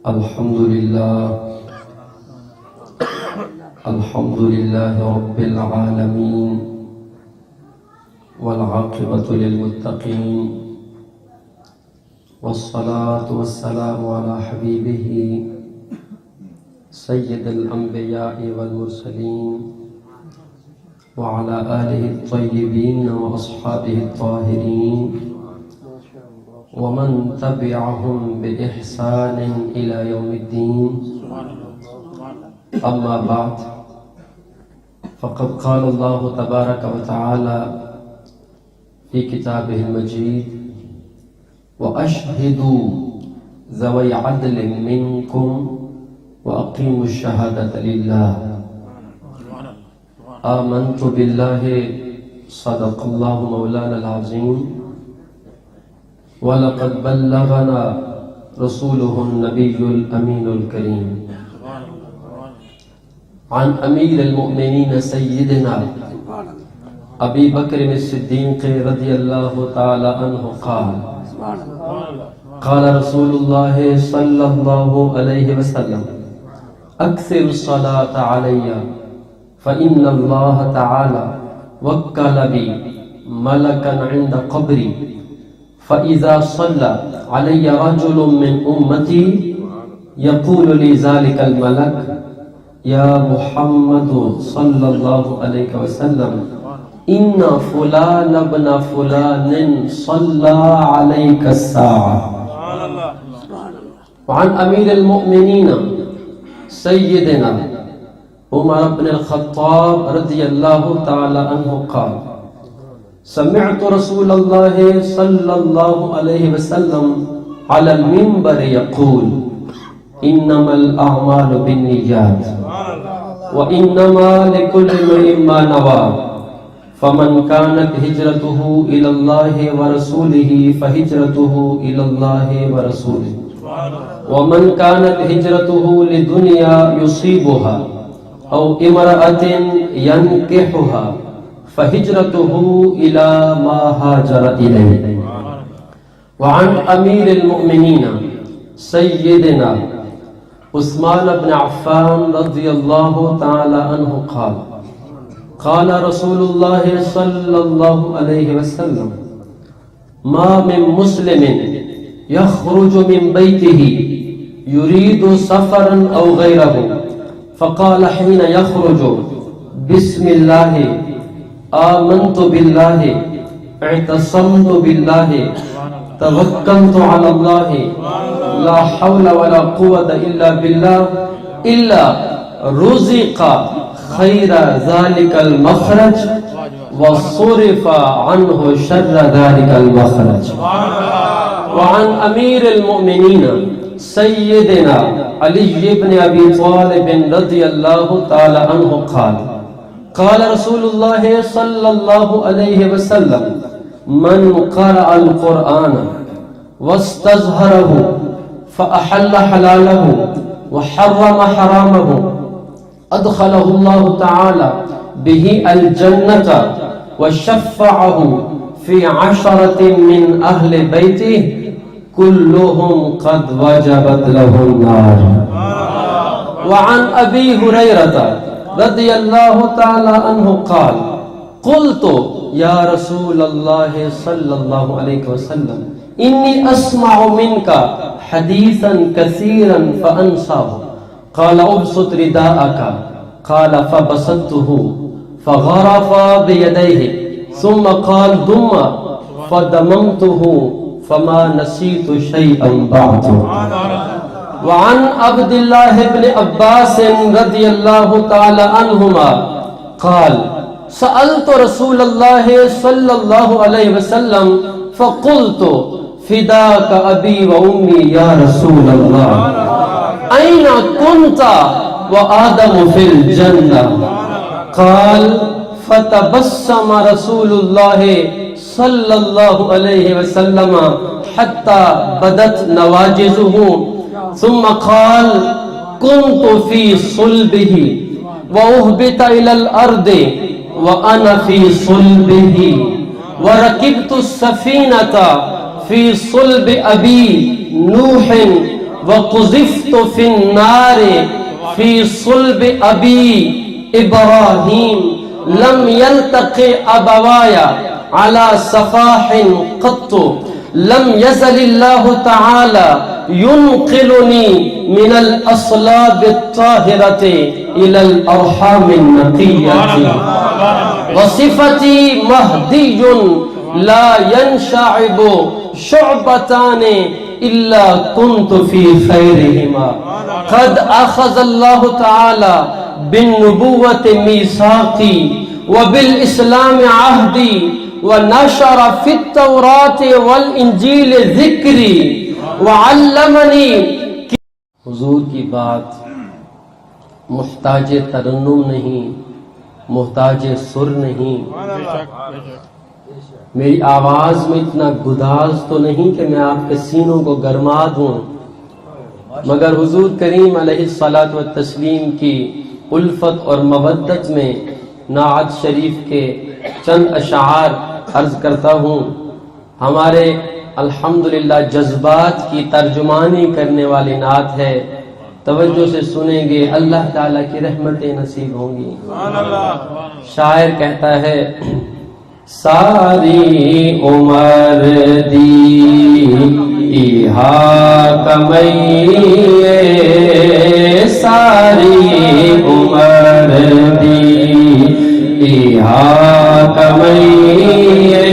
الحمد لله رب العالمين والعاقبة للمتقين والصلاة والسلام على حبيبه سيد الأنبياء والمرسلين وعلى آله الطيبين وأصحابه الطاهرين ومن تبعهم بإحسان إلى يوم الدين. أما بعد، فقد قال الله تبارك وتعالى في كتابه المجيد: وأشهدوا ذوي عدل منكم وأقيموا الشهادة لله. آمنت بالله صدق الله مولانا العظيم وَلَقَدْ بَلَّغَنَا رَسُولُهُ النَّبِيُّ الْأَمِينُ الْكَرِيمُ. عن أمير المؤمنين سيدنا أبي بكر الصديق رضي الله تعالى عنه قال: قال رسول الله صلى الله عليه وسلم: أكثر الصلاة علي فإن الله تعالى وكل بي ملكا عند قبري فإذا صلى علي رجل من أمتي يقول لي ذلك الملك: يا محمد صلى الله عليه وسلم إن فلان ابن فلان صلى عليك الساعة. وعن أمير المؤمنين سيدنا عمر بن الخطاب رضي الله تعالى عنه قال: سمعت رسول الله صلى الله عليه وسلم على المنبر يقول: إنما الأعمال بالنيات وإنما لكل امرئ ما نوى فمن كانت هجرته إلى الله ورسوله فهجرته إلى الله ورسوله ومن كانت هجرته لدنيا يصيبها أو امرأة ينكحها فهجرته إلى ما هاجر إليه. وعن أمير المؤمنين سيدنا عثمان بن عفان رضي الله تعالى عنه قال: قال رسول الله صلى الله عليه وسلم: ما من مسلم يخرج من بيته يريد سفرا أو غيره فقال حين يخرج: بسم الله آمنت بالله اعتصمت بالله توكلت على الله لا حول ولا قوة إلا بالله إلا رزق خير ذلك المخرج وصرف عنه شر ذلك المخرج. وعن أمير المؤمنين سيدنا علي بن أبي طالب رضي الله تعالى عنه قال: قال رسول الله صلى الله عليه وسلم: من قرأ القرآن واستظهره فأحل حلاله وحرم حرامه أدخله الله تعالى به الجنة وشفعه في 10 من أهل بيته كلهم قد وجبت له النار. وعن أبي هريرة رضي الله تعالى عنه قال: قلت يا رسول الله صلى الله عليه وسلم إني أسمع منك حديثا كثيرا فأنساه. قال: أبسط رداءك. قال: فبسطته فغرف بيديه ثم قال: ضم فضممته فما نسيت شيئا بعد. وعن عبد الله بن عباس رضي الله تعالى عنهما قال: سألت رسول الله صلى الله عليه وسلم فقلت: فداك أبي وأمي يا رسول الله أين كنت وآدم في الجنة؟ قال: فتبسم رسول الله صلى الله عليه وسلم حتى بدت نواجذه ثم قال: كنت في صلبه وأهبط إلى الأرض وأنا في صلبه وركبت السفينة في صلب أبي نوح وقذفت فی النار فی صلب ابی ابراہیم لم يلتق ابواي على صفاح قط لم يزل الله تعالى ينقلني من الأصلاب الطاهرة إلى الأرحام النقية وصفتي مهدي لا ينشعب شعبتان إلا كنت في خيرهما قد أخذ الله تعالى بالنبوة ميثاقي وبالإسلام عهدي ونشر في التوراة والإنجيل ذكري وعلمني. حضور کی بات محتاج ترنم نہیں، محتاج سر نہیں. میری آواز میں اتنا گداز تو نہیں کہ میں آپ کے سینوں کو گرما دوں، مگر حضور کریم علیہ الصلاۃ والتسلیم کی الفت اور مودت میں نعت شریف کے چند اشعار عرض کرتا ہوں. ہمارے الحمدللہ جذبات کی ترجمانی کرنے والی نعت ہے، توجہ سے سنیں گے، اللہ تعالیٰ کی رحمتیں نصیب ہوں گی. شاعر کہتا ہے ساری عمر دی کمئیے ساری عمر دی کمئیے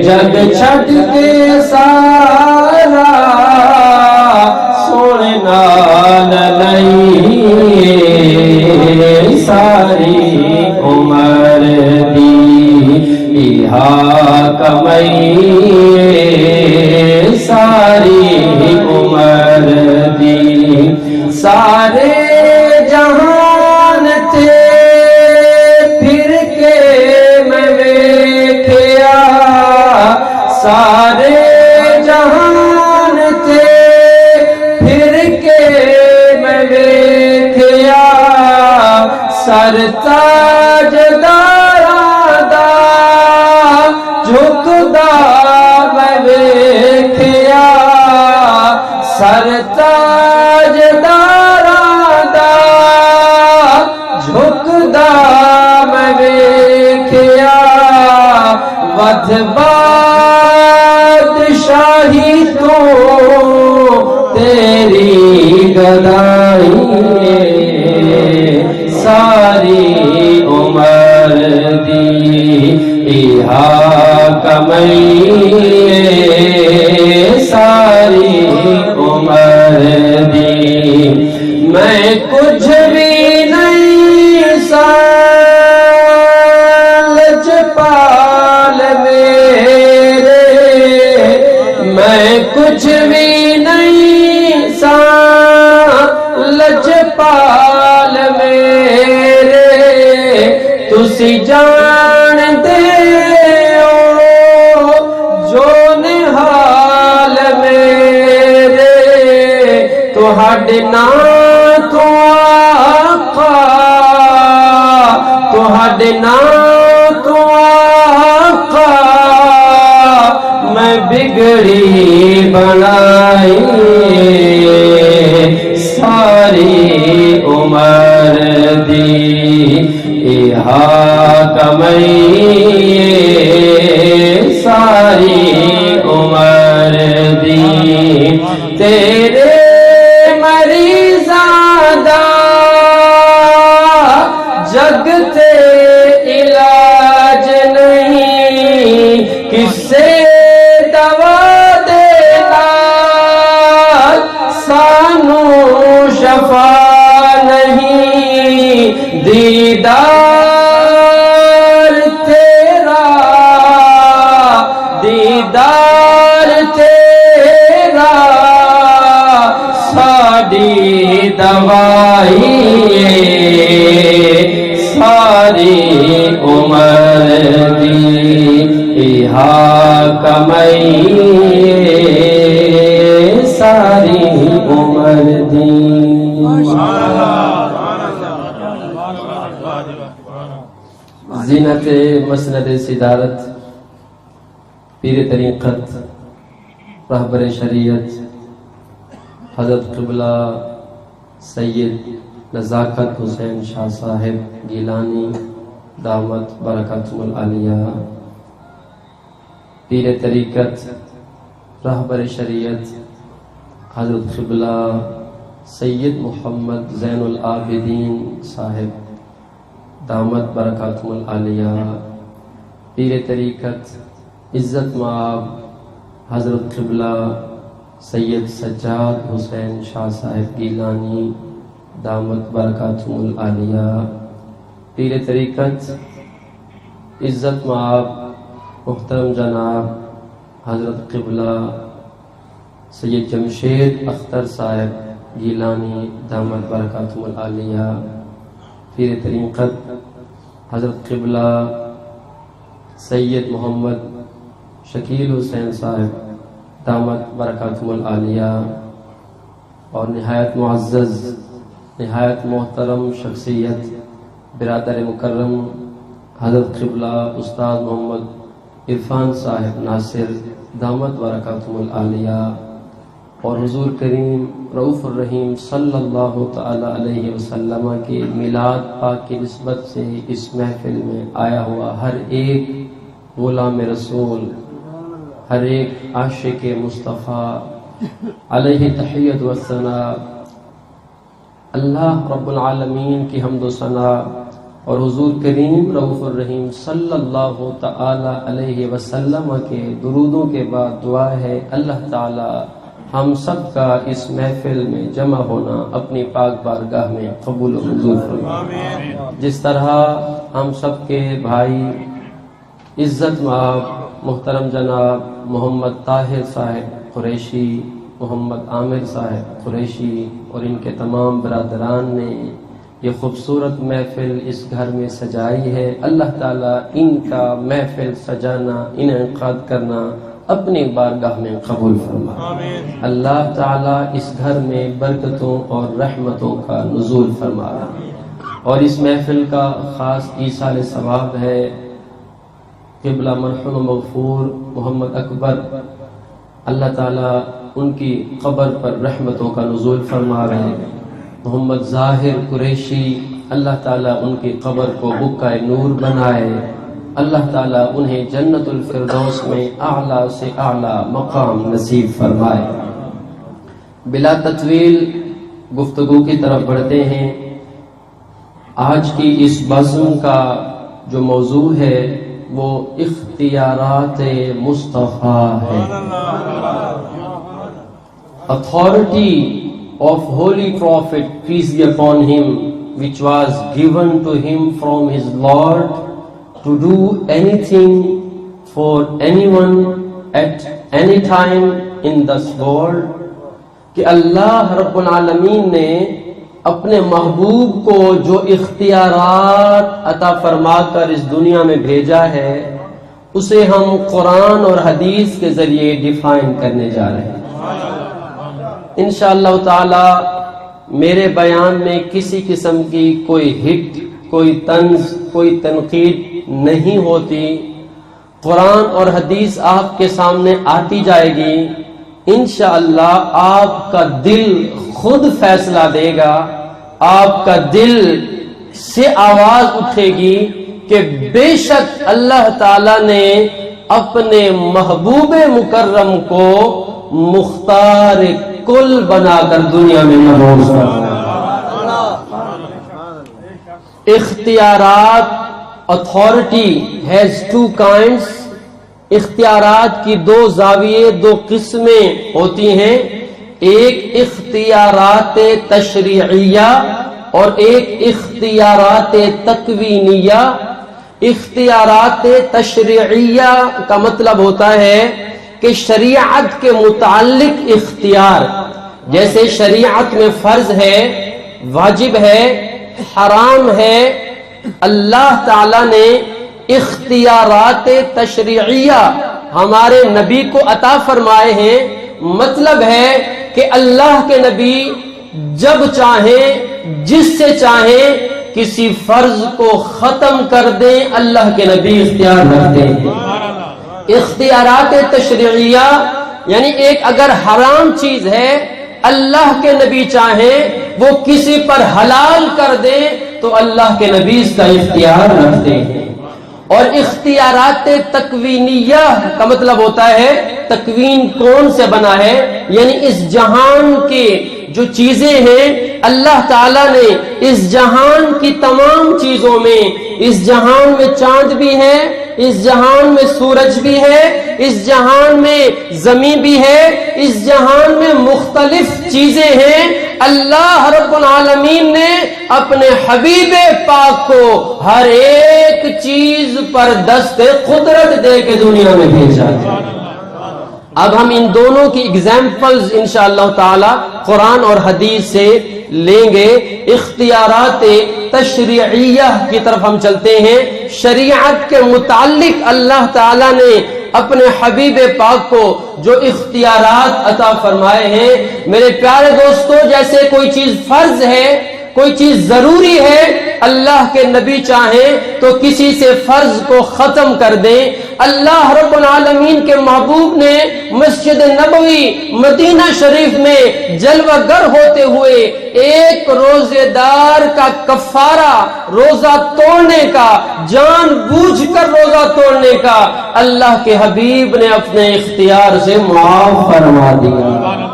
جگ چھٹ کے سارا سونے نال لئیے ساری عمر دی کمئیے ساری عمر دی سارے جہان تھے پھر کے میں ویکھیا سارے جہان تھے پھر کے میں ویکھیا سر تاج سر تاج داراں دا جھکدا میں ویکھیا ود بادشاہی تو تیری گدائی ساری عمر دی کمئیے ساری عمر دی میں کچھ بھی نہیں سالج پال میرے میں کچھ بھی نہیں سالج پال میرے تسی جان دے تہاڈے نام تو آقا میں بگڑی بنائی ساری عمر دی کمئیے ساری عمر دی تیرے جگ تے علاج نہیں کس سے دوا دینا سانو شفا نہیں دیدار تیرا ساڈی دوائی ساری عمر دی کمئیے ساری عمر دی. زینت مسند صدارت پیر طریقت رہبر شریعت حضرت قبلہ سید نزاکت حسین شاہ صاحب گیلانی دامت برکاتہم العالیہ، پیر طریقت رہبر شریعت حضرت قبلہ سید محمد زین العابدین صاحب دامت برکاتہم العالیہ، پیر طریقت عزت مآب حضرت قبلہ سید سجاد حسین شاہ صاحب گیلانی دامت برکاتہم العالیہ، پیر طریقت عزت مآب محترم جناب حضرت قبلہ سید جمشید اختر صاحب گیلانی دامت برکاتہم العالیہ، پیر طریقت حضرت قبلہ سید محمد شکیل حسین صاحب دامت برکاتہم العالیہ، اور نہایت معزز نہایت محترم شخصیت برادر مکرم حضرت قبلہ استاد محمد عرفان صاحب ناصر دامت برکاتہم العالیہ، اور حضور کریم رؤوف الرحیم صلی اللہ تعالی علیہ وسلم کے میلاد پاک کی نسبت سے اس محفل میں آیا ہوا ہر ایک غلام رسول، ہر ایک عاشق مصطفیٰ علیہ تحیت و ثنا، اللہ رب العالمین کی حمد و ثنا، اور حضور کریم رؤوف الرحیم صلی اللہ تعالی علیہ وسلم کے درودوں کے بعد دعا ہے اللہ تعالی ہم سب کا اس محفل میں جمع ہونا اپنی پاک بارگاہ میں قبول و منظور فرمائے۔ جس طرح ہم سب کے بھائی عزت مآب محترم جناب محمد طاہر صاحب قریشی، محمد عامر صاحب قریشی اور ان کے تمام برادران نے یہ خوبصورت محفل اس گھر میں سجائی ہے، اللہ تعالیٰ ان کا محفل سجانا انعقاد کرنا اپنی بارگاہ میں قبول فرمائے۔ اللہ تعالیٰ اس گھر میں برکتوں اور رحمتوں کا نزول فرمائے، اور اس محفل کا خاص ایصال ثواب ہے قبلہ مرحوم مغفور محمد اکبر، اللہ تعالیٰ ان کی قبر پر رحمتوں کا نزول فرمائے۔ محمد ظاہر قریشی، اللہ تعالیٰ ان کی قبر کو بقعہ نور بنائے، اللہ تعالیٰ انہیں جنت الفردوس میں اعلیٰ سے اعلیٰ مقام نصیب فرمائے۔ بلا تطویل گفتگو کی طرف بڑھتے ہیں۔ آج کی اس بزم کا جو موضوع ہے وہ اختیارات مصطفیٰ ہے۔ Authority of Holy Prophet, peace be upon him, which was given to him from his Lord, to do anything for anyone at any time in this world، کہ اللہ رب العالمین نے اپنے محبوب کو جو اختیارات عطا فرما کر اس دنیا میں بھیجا ہے اسے ہم قرآن اور حدیث کے ذریعے ڈیفائن کرنے جا رہے ہیں۔ انشاءاللہ تعالی میرے بیان میں کسی قسم کی کوئی ہٹ، کوئی طنز، کوئی تنقید نہیں ہوتی، قرآن اور حدیث آپ کے سامنے آتی جائے گی، انشاءاللہ آپ کا دل خود فیصلہ دے گا، آپ کا دل سے آواز اٹھے گی کہ بے شک اللہ تعالی نے اپنے محبوب مکرم کو مختار کل بنا کر دنیا میں مبعوث کرنا۔ اختیارات، authority has two kinds، اختیارات کی دو زاویے، دو قسمیں ہوتی ہیں، ایک اختیارات تشریعیہ اور ایک اختیارات تکوینیہ۔ اختیارات تشریعیہ کا مطلب ہوتا ہے کہ شریعت کے متعلق اختیار، جیسے شریعت میں فرض ہے، واجب ہے، حرام ہے، اللہ تعالی نے اختیارات تشریعیہ ہمارے نبی کو عطا فرمائے ہیں۔ مطلب ہے کہ اللہ کے نبی جب چاہیں، جس سے چاہیں کسی فرض کو ختم کر دیں، اللہ کے نبی اختیار رکھتے ہیں۔ اختیارات تشریعیہ یعنی ایک اگر حرام چیز ہے اللہ کے نبی چاہیں وہ کسی پر حلال کر دیں تو اللہ کے نبی اس کا اختیار رکھتے ہیں۔ اور اختیارات تکوینیہ کا مطلب ہوتا ہے تکوین کون سے بنا ہے، یعنی اس جہان کے جو چیزیں ہیں اللہ تعالیٰ نے اس جہان کی تمام چیزوں میں، اس جہان میں چاند بھی ہے، اس جہان میں سورج بھی ہے، اس جہان میں زمین بھی ہے، اس جہان میں مختلف چیزیں ہیں، اللہ رب العالمین نے اپنے حبیب پاک کو ہر ایک چیز پر دست قدرت دے کے دنیا میں بھیجا ہے۔ اب ہم ان دونوں کی اگزامپلز انشاءاللہ تعالی قرآن اور حدیث سے لیں گے۔ اختیارات تشریعیہ کی طرف ہم چلتے ہیں۔ شریعت کے متعلق اللہ تعالی نے اپنے حبیب پاک کو جو اختیارات عطا فرمائے ہیں، میرے پیارے دوستو، جیسے کوئی چیز فرض ہے، کوئی چیز ضروری ہے، اللہ کے نبی چاہیں تو کسی سے فرض کو ختم کر دیں۔ اللہ رب العالمین کے محبوب نے مسجد نبوی مدینہ شریف میں جلوہ گر ہوتے ہوئے ایک روزے دار کا کفارہ، روزہ توڑنے کا، جان بوجھ کر روزہ توڑنے کا، اللہ کے حبیب نے اپنے اختیار سے معاف فرما دیا۔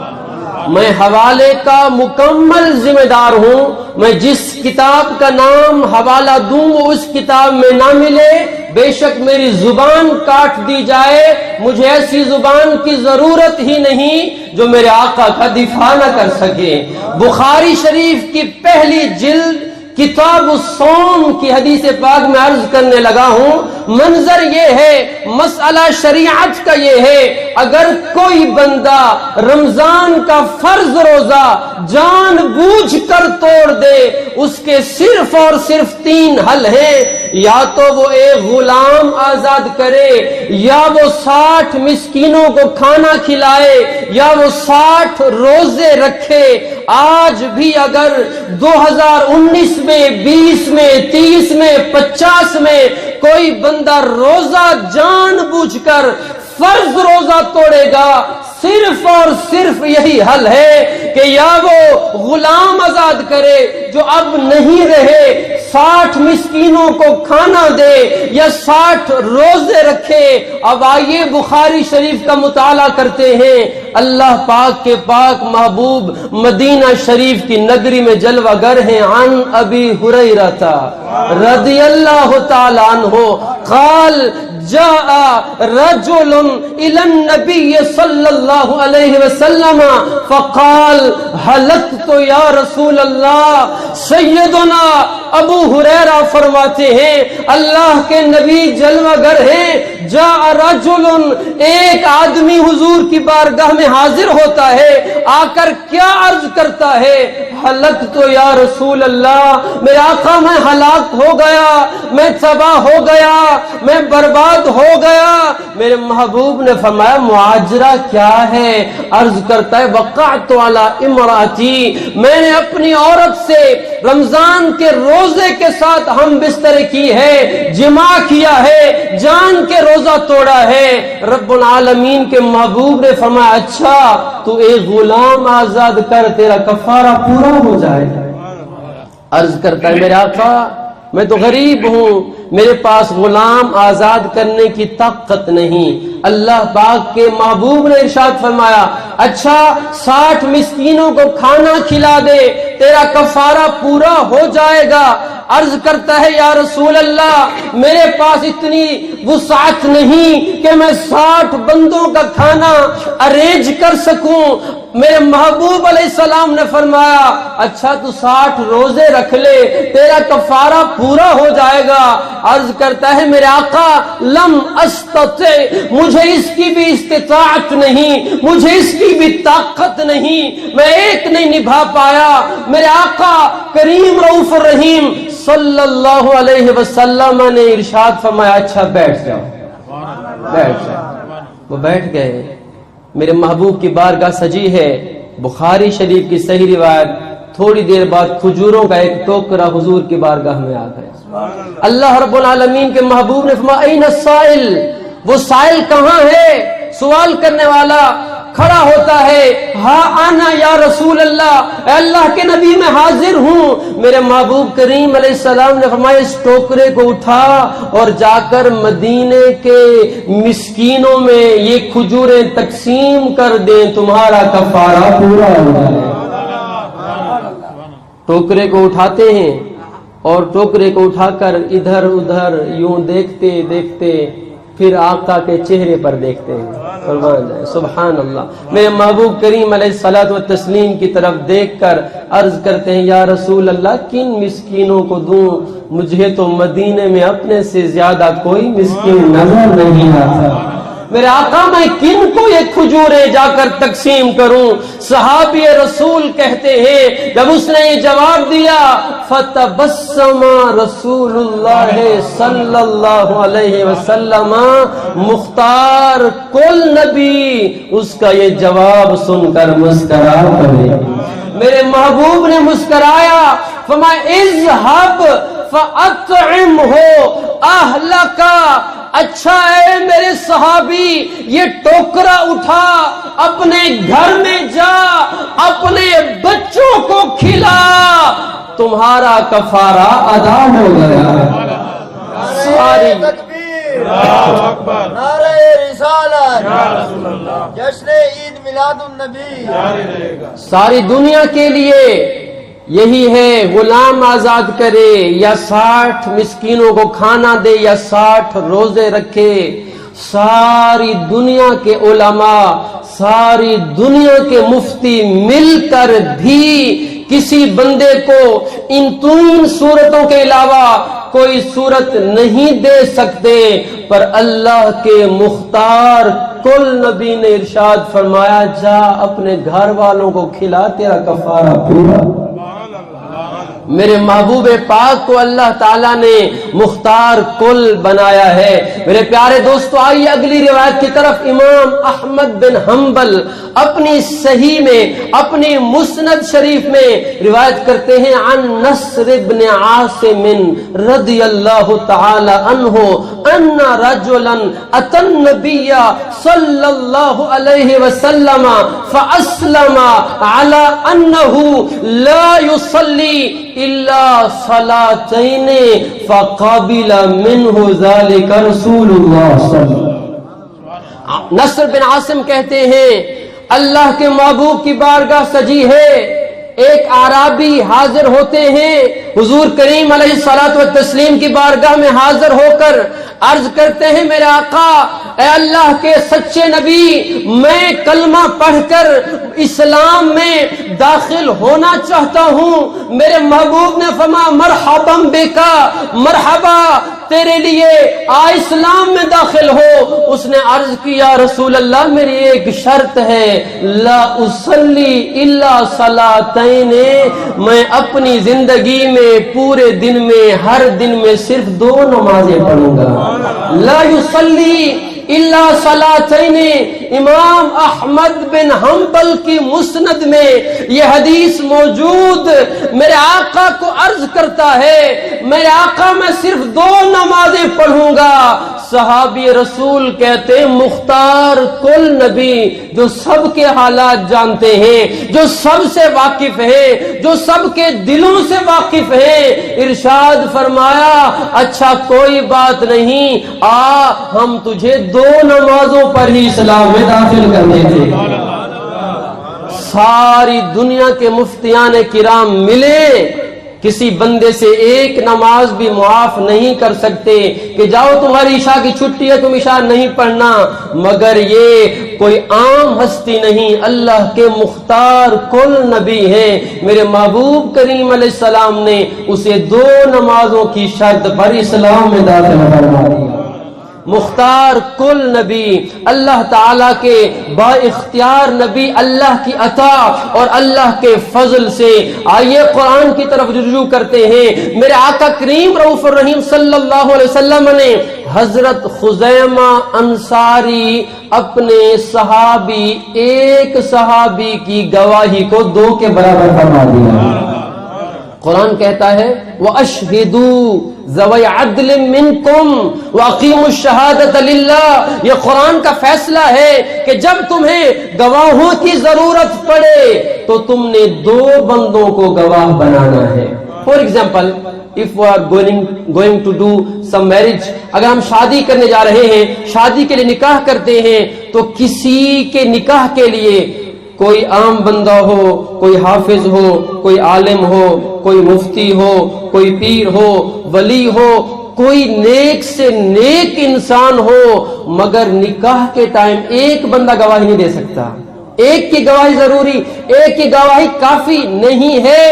میں حوالے کا مکمل ذمہ دار ہوں، میں جس کتاب کا نام حوالہ دوں وہ اس کتاب میں نہ ملے، بے شک میری زبان کاٹ دی جائے، مجھے ایسی زبان کی ضرورت ہی نہیں جو میرے آقا کا دفاع نہ کر سکے۔ بخاری شریف کی پہلی جلد کتاب الصوم کی حدیث پاک میں عرض کرنے لگا ہوں۔ منظر یہ ہے، مسئلہ شریعت کا یہ ہے، اگر کوئی بندہ رمضان کا فرض روزہ جان بوجھ کر توڑ دے، اس کے صرف اور صرف 3 حل ہیں، یا تو وہ ایک غلام آزاد کرے، یا وہ 60 مسکینوں کو کھانا کھلائے، یا وہ 60 روزے رکھے۔ آج بھی اگر 2019 میں، 20 میں، 30 میں، 50 میں کوئی بندہ روزہ جان بوجھ کر فرض روزہ توڑے گا، صرف اور صرف یہی حل ہے کہ یا وہ غلام آزاد کرے جو اب نہیں رہے، 60 مسکینوں کو کھانا دے، یا 60 روزے رکھے۔ اب آئیے بخاری شریف کا مطالعہ کرتے ہیں۔ اللہ پاک کے پاک محبوب مدینہ شریف کی نگری میں جلوہ گر ہیں۔ عن ابی ہریرہ رضی اللہ تعالی عنہ قال جاء رجل الى النبي صلی اللہ علیہ وسلم فقال ہلکت یا رسول اللہ۔ سیدنا ابو ہریرہ فرماتے ہیں اللہ کے نبی جلوہ گر ہیں۔ جاء رجل، ایک آدمی حضور کی بارگاہ میں حاضر ہوتا ہے، آ کر کیا عرض کرتا ہے؟ ہلکت یا رسول اللہ، میرے آقا میں ہلاک ہو گیا، میں تباہ ہو گیا، میں برباد ہو گیا۔ میرے محبوب نے فرمایا معاجرہ کیا ہے؟ عرض کرتا ہے وقعت علی امراتی، میں نے اپنی عورت سے رمضان کے روزے کے ساتھ ہم بستر کی ہے، جماع کیا ہے، جان کے روزہ توڑا ہے۔ رب العالمین کے محبوب نے فرمایا اچھا تو ایک غلام آزاد کر، تیرا کفارہ پورا ہو جائے گا۔ عرض کرتا ہے میرے آقا میں تو غریب ہوں، میرے پاس غلام آزاد کرنے کی طاقت نہیں۔ اللہ پاک کے محبوب نے ارشاد فرمایا اچھا 60 مسکینوں کو کھانا کھلا دے، تیرا کفارہ پورا ہو جائے گا۔ عرض کرتا ہے یا رسول اللہ میرے پاس اتنی وسعت نہیں کہ میں 60 بندوں کا کھانا ارینج کر سکوں۔ میرے محبوب علیہ السلام نے فرمایا اچھا تو 60 روزے رکھ لے، تیرا کفارہ پورا ہو جائے گا۔ عرض کرتا ہے میرے آقا لم استطع، مجھے اس کی بھی استطاعت نہیں، مجھے اس کی بھی طاقت نہیں، میں ایک نہیں نبھا پایا۔ میرے آقا کریم رؤوف الرحیم صلی اللہ علیہ وسلم نے ارشاد فرمایا اچھا بیٹھ جاؤ، بیٹھ جاؤ۔ وہ بیٹھ گئے۔ میرے محبوب کی بارگاہ سجی ہے، بخاری شریف کی صحیح روایت، تھوڑی دیر بعد کھجوروں کا ایک ٹوکرا حضور کی بارگاہ میں آ گیا۔ اللہ رب العالمین کے محبوب نے فرمایا این السائل، وہ سائل کہاں ہے؟ سوال کرنے والا کھڑا ہوتا ہے، ہاں آنا یا رسول اللہ، اے اللہ کے نبی میں حاضر ہوں۔ میرے محبوب کریم علیہ السلام نے فرمایا اس ٹوکرے کو اٹھا اور جا کر مدینے کے مسکینوں میں یہ کھجوریں تقسیم کر دیں، تمہارا کفارہ پورا ہو جائے۔ ٹوکرے کو اٹھاتے ہیں اور ٹوکرے کو اٹھا کر ادھر ادھر یوں دیکھتے دیکھتے پھر آقا کے چہرے پر دیکھتے ہیں، فرمان جائے سبحان اللہ۔ میرے محبوب کریم علیہ الصلوۃ والتسلیم کی طرف دیکھ کر عرض کرتے ہیں یا رسول اللہ کن مسکینوں کو دوں؟ مجھے تو مدینے میں اپنے سے زیادہ کوئی مسکین نظر نہیں آتا، میرے آقا میں کن کو یہ کھجوریں جا کر تقسیم کروں؟ صحابی رسول کہتے ہیں جب اس نے یہ جواب دیا فتبسم رسول اللہ صلی اللہ علیہ وسلم، مختار کل نبی اس کا یہ جواب سن کر مسکرا پڑے۔ میرے محبوب نے مسکرایا، فرمایا اذهب فاطعمه اهلك، اچھا ہے میرے صحابی یہ ٹوکرا اٹھا، اپنے گھر میں جا، اپنے بچوں کو کھلا، تمہارا کفارہ ادا ہو گیا۔ ساری تکبیر، نعرہ رسالت، جشن عید میلاد النبی، ساری دنیا کے لیے یہی ہے، غلام آزاد کرے یا 60 مسکینوں کو کھانا دے یا 60 روزے رکھے۔ ساری دنیا کے علماء، ساری دنیا کے مفتی مل کر بھی کسی بندے کو ان 3 صورتوں کے علاوہ کوئی صورت نہیں دے سکتے، پر اللہ کے مختار کل نبی نے ارشاد فرمایا جا اپنے گھر والوں کو کھلا، تیرا کفارہ پورا۔ میرے محبوب پاک کو اللہ تعالیٰ نے مختار کل بنایا ہے۔ میرے پیارے دوستو آئیے اگلی روایت کی طرف۔ امام احمد بن حنبل اپنی صحیح میں، اپنی مسند شریف میں روایت کرتے ہیں عن نصر بن عاصم رضی اللہ تعالی عنہ ان رجلا اتى النبي صلی اللہ علیہ وسلم فاسلم على انه لا يصلي الا صلاتين فقبل منه ذلك رسول اللہ صلی اللہ علیہ وسلم۔ نصر بن عاصم کہتے ہیں اللہ کے محبوب کی بارگاہ سجی ہے، ایک اعرابی حاضر ہوتے ہیں حضور کریم علیہ الصلوۃ والتسلیم کی بارگاہ میں حاضر ہو کر عرض کرتے ہیں میرے آقا اے اللہ کے سچے نبی، میں کلمہ پڑھ کر اسلام میں داخل ہونا چاہتا ہوں۔ میرے محبوب نے فرمایا مرحبا بکا، مرحبا تیرے لیے، آ اسلام میں داخل ہو۔ اس نے عرض کیا رسول اللہ میری ایک شرط ہے، لا اصلی الا صلاتین، میں اپنی زندگی میں پورے دن میں ہر دن میں صرف 2 نمازیں پڑھوں گا۔ لا یصلی الا صلاتین۔ امام احمد بن حنبل کی مسند میں یہ حدیث موجود، میرے آقا کو عرض کرتا ہے میرے آقا میں صرف 2 نمازیں پڑھوں گا۔ صحابی رسول کہتے مختار کل نبی جو سب کے حالات جانتے ہیں، جو سب سے واقف ہے، جو سب کے دلوں سے واقف ہے، ارشاد فرمایا اچھا کوئی بات نہیں، آ ہم تجھے 2 نمازوں پر ہی اسلام میں داخل کر دیتے۔ ساری دنیا کے مفتیان کرام ملے، کسی بندے سے ایک نماز بھی معاف نہیں کر سکتے کہ جاؤ تمہاری عشاء کی چھٹی ہے تم عشاء نہیں پڑھنا، مگر یہ کوئی عام ہستی نہیں، اللہ کے مختار کل نبی ہیں۔ میرے محبوب کریم علیہ السلام نے اسے 2 نمازوں کی شرط پر اسلام میں داخل فرما دیا۔ مختار کل نبی، اللہ تعالیٰ کے با اختیار نبی، اللہ کی عطا اور اللہ کے فضل سے۔ آئیے قرآن کی طرف رجوع کرتے ہیں۔ میرے آقا کریم رؤوف الرحیم صلی اللہ علیہ وسلم نے حضرت خزیمہ انصاری اپنے صحابی، ایک صحابی کی گواہی کو 2 کے برابر فرما دیا۔ قرآن کہتا ہے وَأَشْهِدُوا ذَوَيْ عَدْلٍ مِّنْكُمْ وَأَقِيمُوا الشَّهَادَةَ لِلَّهِ. یہ قرآن کا فیصلہ ہے کہ جب تمہیں گواہوں کی ضرورت پڑے تو تم نے دو بندوں کو گواہ بنانا ہے. For example if we are going to do some marriage, اگر ہم شادی کرنے جا رہے ہیں, شادی کے لیے نکاح کرتے ہیں, تو کسی کے نکاح کے لیے کوئی عام بندہ ہو, کوئی حافظ ہو, کوئی عالم ہو, کوئی مفتی ہو, کوئی پیر ہو, ولی ہو, کوئی نیک سے نیک انسان ہو, مگر نکاح کے ٹائم ایک بندہ گواہی نہیں دے سکتا. ایک کی گواہی ضروری, ایک کی گواہی کافی نہیں ہے.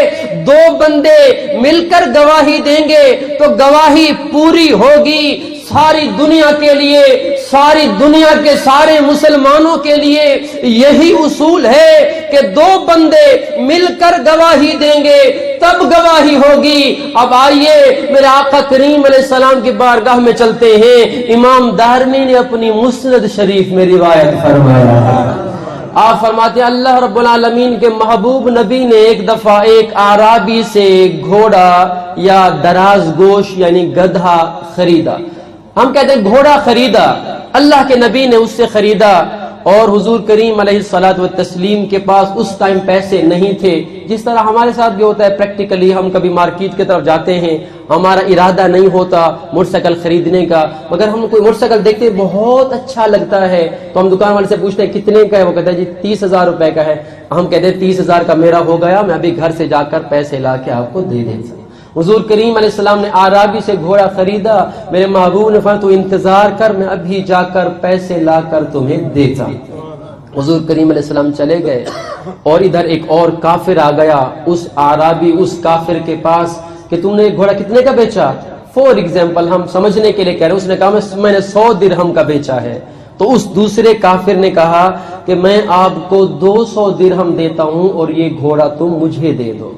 دو بندے مل کر گواہی دیں گے تو گواہی پوری ہوگی. ساری دنیا کے لیے, ساری دنیا کے سارے مسلمانوں کے لیے یہی اصول ہے کہ دو بندے مل کر گواہی دیں گے تب گواہی ہوگی. اب آئیے میرے آقا کریم علیہ السلام کی بارگاہ میں چلتے ہیں. امام دارمی نے اپنی مسند شریف میں روایت فرمایا ہے. آپ فرماتے ہیں اللہ رب العالمین کے محبوب نبی نے ایک دفعہ ایک اعرابی سے گھوڑا یا دراز گوش یعنی گدھا خریدا. ہم کہتے ہیں گھوڑا خریدا, اللہ کے نبی نے اس سے خریدا, اور حضور کریم علیہ الصلوۃ والتسلیم کے پاس اس ٹائم پیسے نہیں تھے. جس طرح ہمارے ساتھ بھی ہوتا ہے, پریکٹیکلی ہم کبھی مارکیٹ کی طرف جاتے ہیں, ہمارا ارادہ نہیں ہوتا موٹر سائیکل خریدنے کا, مگر ہم کوئی موٹر سائیکل دیکھتے ہیں بہت اچھا لگتا ہے تو ہم دکان والے سے پوچھتے ہیں کتنے کا ہے, وہ کہتا ہے جی 30,000 روپے کا ہے. ہم کہتے ہیں 30,000 کا میرا ہو گیا, میں ابھی گھر سے جا کر پیسے لا کے آپ کو دے دیتا ہوں. حضور کریم علیہ السلام نے اعرابی سے گھوڑا خریدا. میرے محبوب نے فرمایا تو انتظار کر, میں ابھی جا کر پیسے لا کر تمہیں دیتا. حضور کریم علیہ السلام چلے گئے اور ادھر ایک اور کافر آ گیا اس اعرابی اس کافر کے پاس کہ تم نے گھوڑا کتنے کا بیچا. فور ایگزامپل ہم سمجھنے کے لیے کہہ رہے, اس نے کہا میں نے 100 درہم کا بیچا ہے. تو اس دوسرے کافر نے کہا کہ میں آپ کو 200 درہم دیتا ہوں اور یہ گھوڑا تم مجھے دے دو.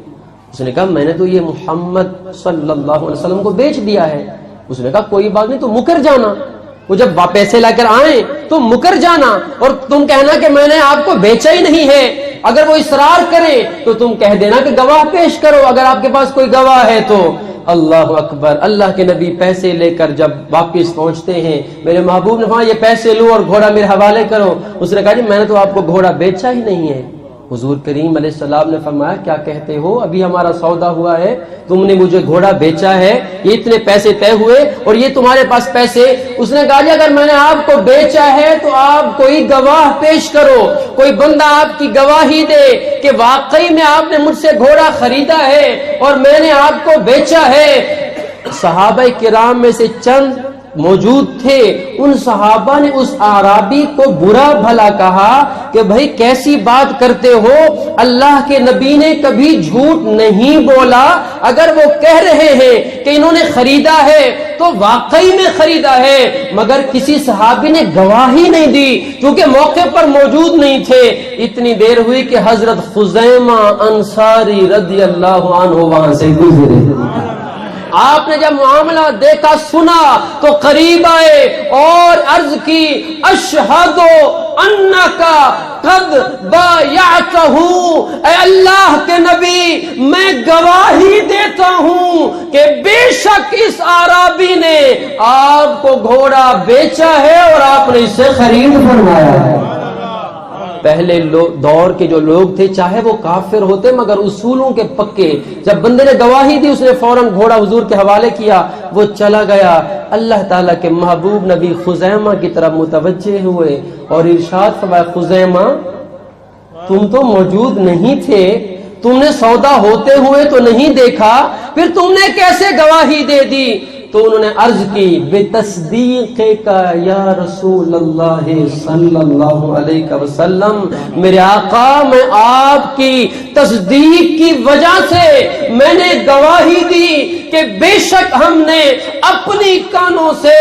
اس نے کہا میں نے تو یہ محمد صلی اللہ علیہ وسلم کو بیچ دیا ہے. اس نے کہا کوئی بات نہیں, تو مکر جانا, وہ جب پیسے لا کر آئیں تو مکر جانا اور تم کہنا کہ میں نے آپ کو بیچا ہی نہیں ہے. اگر وہ اصرار کرے تو تم کہہ دینا کہ گواہ پیش کرو, اگر آپ کے پاس کوئی گواہ ہے تو. اللہ اکبر. اللہ کے نبی پیسے لے کر جب واپس پہنچتے ہیں, میرے محبوب نے فرمایا یہ پیسے لو اور گھوڑا میرے حوالے کرو. اس نے کہا جی میں نے تو آپ کو گھوڑا بیچا ہی نہیں ہے. حضور کریم علیہ السلام نے فرمایا کیا کہتے ہو, ابھی ہمارا سودا ہوا ہے, تم نے مجھے گھوڑا بیچا ہے, یہ اتنے پیسے طے ہوئے اور یہ تمہارے پاس پیسے. اس نے کہا جی اگر میں نے آپ کو بیچا ہے تو آپ کوئی گواہ پیش کرو, کوئی بندہ آپ کی گواہی دے کہ واقعی میں آپ نے مجھ سے گھوڑا خریدا ہے اور میں نے آپ کو بیچا ہے. صحابہ کرام میں سے چند موجود تھے, ان صحابہ نے اس اعرابی کو برا بھلا کہا کہ بھائی کیسی بات کرتے ہو, اللہ کے نبی نے کبھی جھوٹ نہیں بولا. اگر وہ کہہ رہے ہیں کہ انہوں نے خریدا ہے تو واقعی میں خریدا ہے, مگر کسی صحابی نے گواہی نہیں دی کیونکہ موقع پر موجود نہیں تھے. اتنی دیر ہوئی کہ حضرت خزیمہ انصاری رضی اللہ عنہ وہاں سے گزرے. آپ نے جب معاملہ دیکھا سنا تو قریب آئے اور عرض کی اشہد انکا قد بایعتہ, اے اللہ کے نبی میں گواہی دیتا ہوں کہ بے شک اس اعرابی نے آپ کو گھوڑا بیچا ہے اور آپ نے اسے خرید فرمایا ہے. پہلے دور کے جو لوگ تھے چاہے وہ کافر ہوتے مگر اصولوں کے پکے. جب بندے نے گواہی دی اس نے فوراً گھوڑا حضور کے حوالے کیا, وہ چلا گیا. اللہ تعالیٰ کے محبوب نبی خزیمہ کی طرف متوجہ ہوئے اور ارشاد فرمایا خزیمہ تم تو موجود نہیں تھے, تم نے سودا ہوتے ہوئے تو نہیں دیکھا, پھر تم نے کیسے گواہی دے دی؟ تو انہوں نے عرض کی بتصدیق کا یا رسول اللہ صلی اللہ علیہ وسلم, میرے آقا میں آپ کی تصدیق کی وجہ سے میں نے گواہی دی کہ بے شک ہم نے اپنی کانوں سے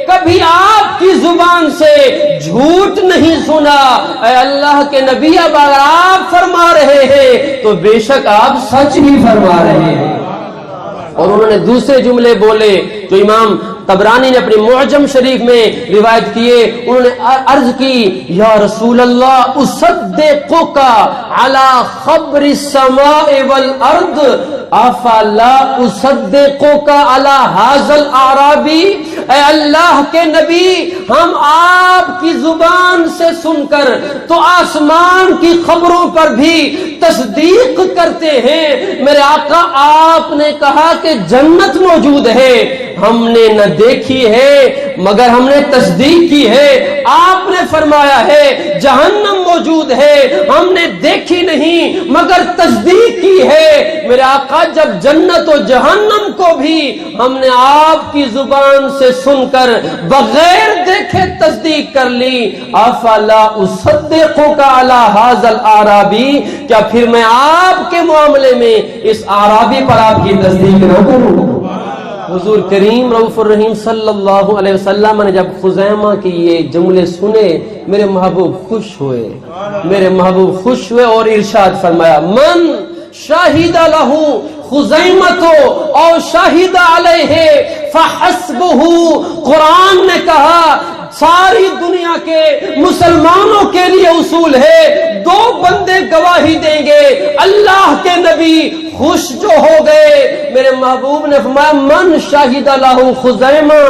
کبھی آپ کی زبان سے جھوٹ نہیں سنا. اے اللہ کے نبی اب اگر آپ فرما رہے ہیں تو بے شک آپ سچ بھی فرما رہے ہیں. اور انہوں نے دوسرے جملے بولے جو امام طبرانی نے اپنی معجم شریف میں روایت کیے، انہوں نے عرض کی یا رسول اللہ اصدقک علی خبر السماء والارض افلا اصدقک علی ھذا الاعرابی، اے اللہ کے نبی ہم آپ کی زبان سے سن کر تو آسمان کی خبروں پر بھی تصدیق کرتے ہیں، میرے آقا آپ نے کہا کہ جنت موجود ہے، ہم نے نہ دیکھی ہے مگر ہم نے تصدیق کی ہے، آپ نے فرمایا ہے جہنم موجود ہے، ہم نے دیکھی نہیں مگر تصدیق کی ہے، میرے آقا جب جنت و جہنم کو بھی ہم نے آپ کی زبان سے سن کر بغیر دیکھے تصدیق کر لی، افلا اصدقک علی ھذا الاعرابی، کیا پھر میں آپ کے معاملے میں اس اعرابی پر آپ کی تصدیق نہ کروں؟ حضور کریم رؤوف الرحیم صلی اللہ علیہ وسلم نے جب خزیمہ کی یہ جملے سنے میرے محبوب خوش ہوئے اور ارشاد فرمایا من شاہد لہ خزیمۃ او شاہد علیہ فحسبہ، قرآن نے کہا ساری دنیا کے مسلمانوں کے لیے اصول ہے، دو بندے گواہی دیں گے، اللہ کے نبی خوش جو ہو گئے، میرے محبوب نے فرمایا من شاہد لہ خزیمہ،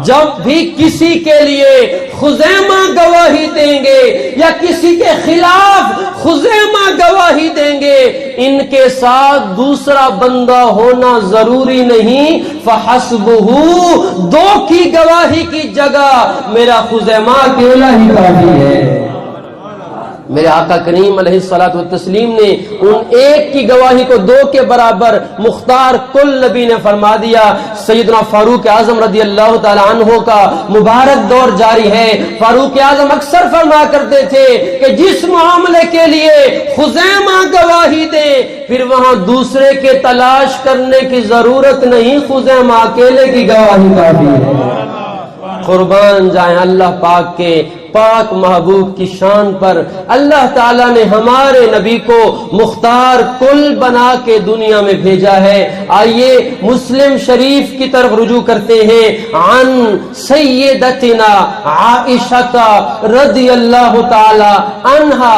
جب بھی کسی کے لیے خزیمہ گواہی دیں گے یا کسی کے خلاف خزیمہ گواہی دیں گے، ان کے ساتھ دوسرا بندہ ہونا ضروری نہیں، فحسبہ، دو کی گواہی کی جگہ میرا خزیمہ اکیلا ہی کافی ہے۔ میرے آقا کریم علیہ الصلوۃ والتسلیم نے ان ایک کی گواہی کو دو کے برابر مختار کل نبی نے فرما دیا۔ سیدنا فاروق اعظم رضی اللہ تعالی عنہ کا مبارک دور جاری ہے، فاروق اعظم اکثر فرما کرتے تھے کہ جس معاملے کے لیے خزیمہ گواہی دے پھر وہاں دوسرے کے تلاش کرنے کی ضرورت نہیں، خزیمہ اکیلے کی گواہی کافی ہے۔ قربان جائیں اللہ پاک کے پاک محبوب کی شان پر، اللہ تعالیٰ نے ہمارے نبی کو مختار کل بنا کے دنیا میں بھیجا ہے۔ آئیے مسلم شریف کی طرف رجوع کرتے ہیں، عن سیدتنا عائشہ رضی اللہ تعالی عنہا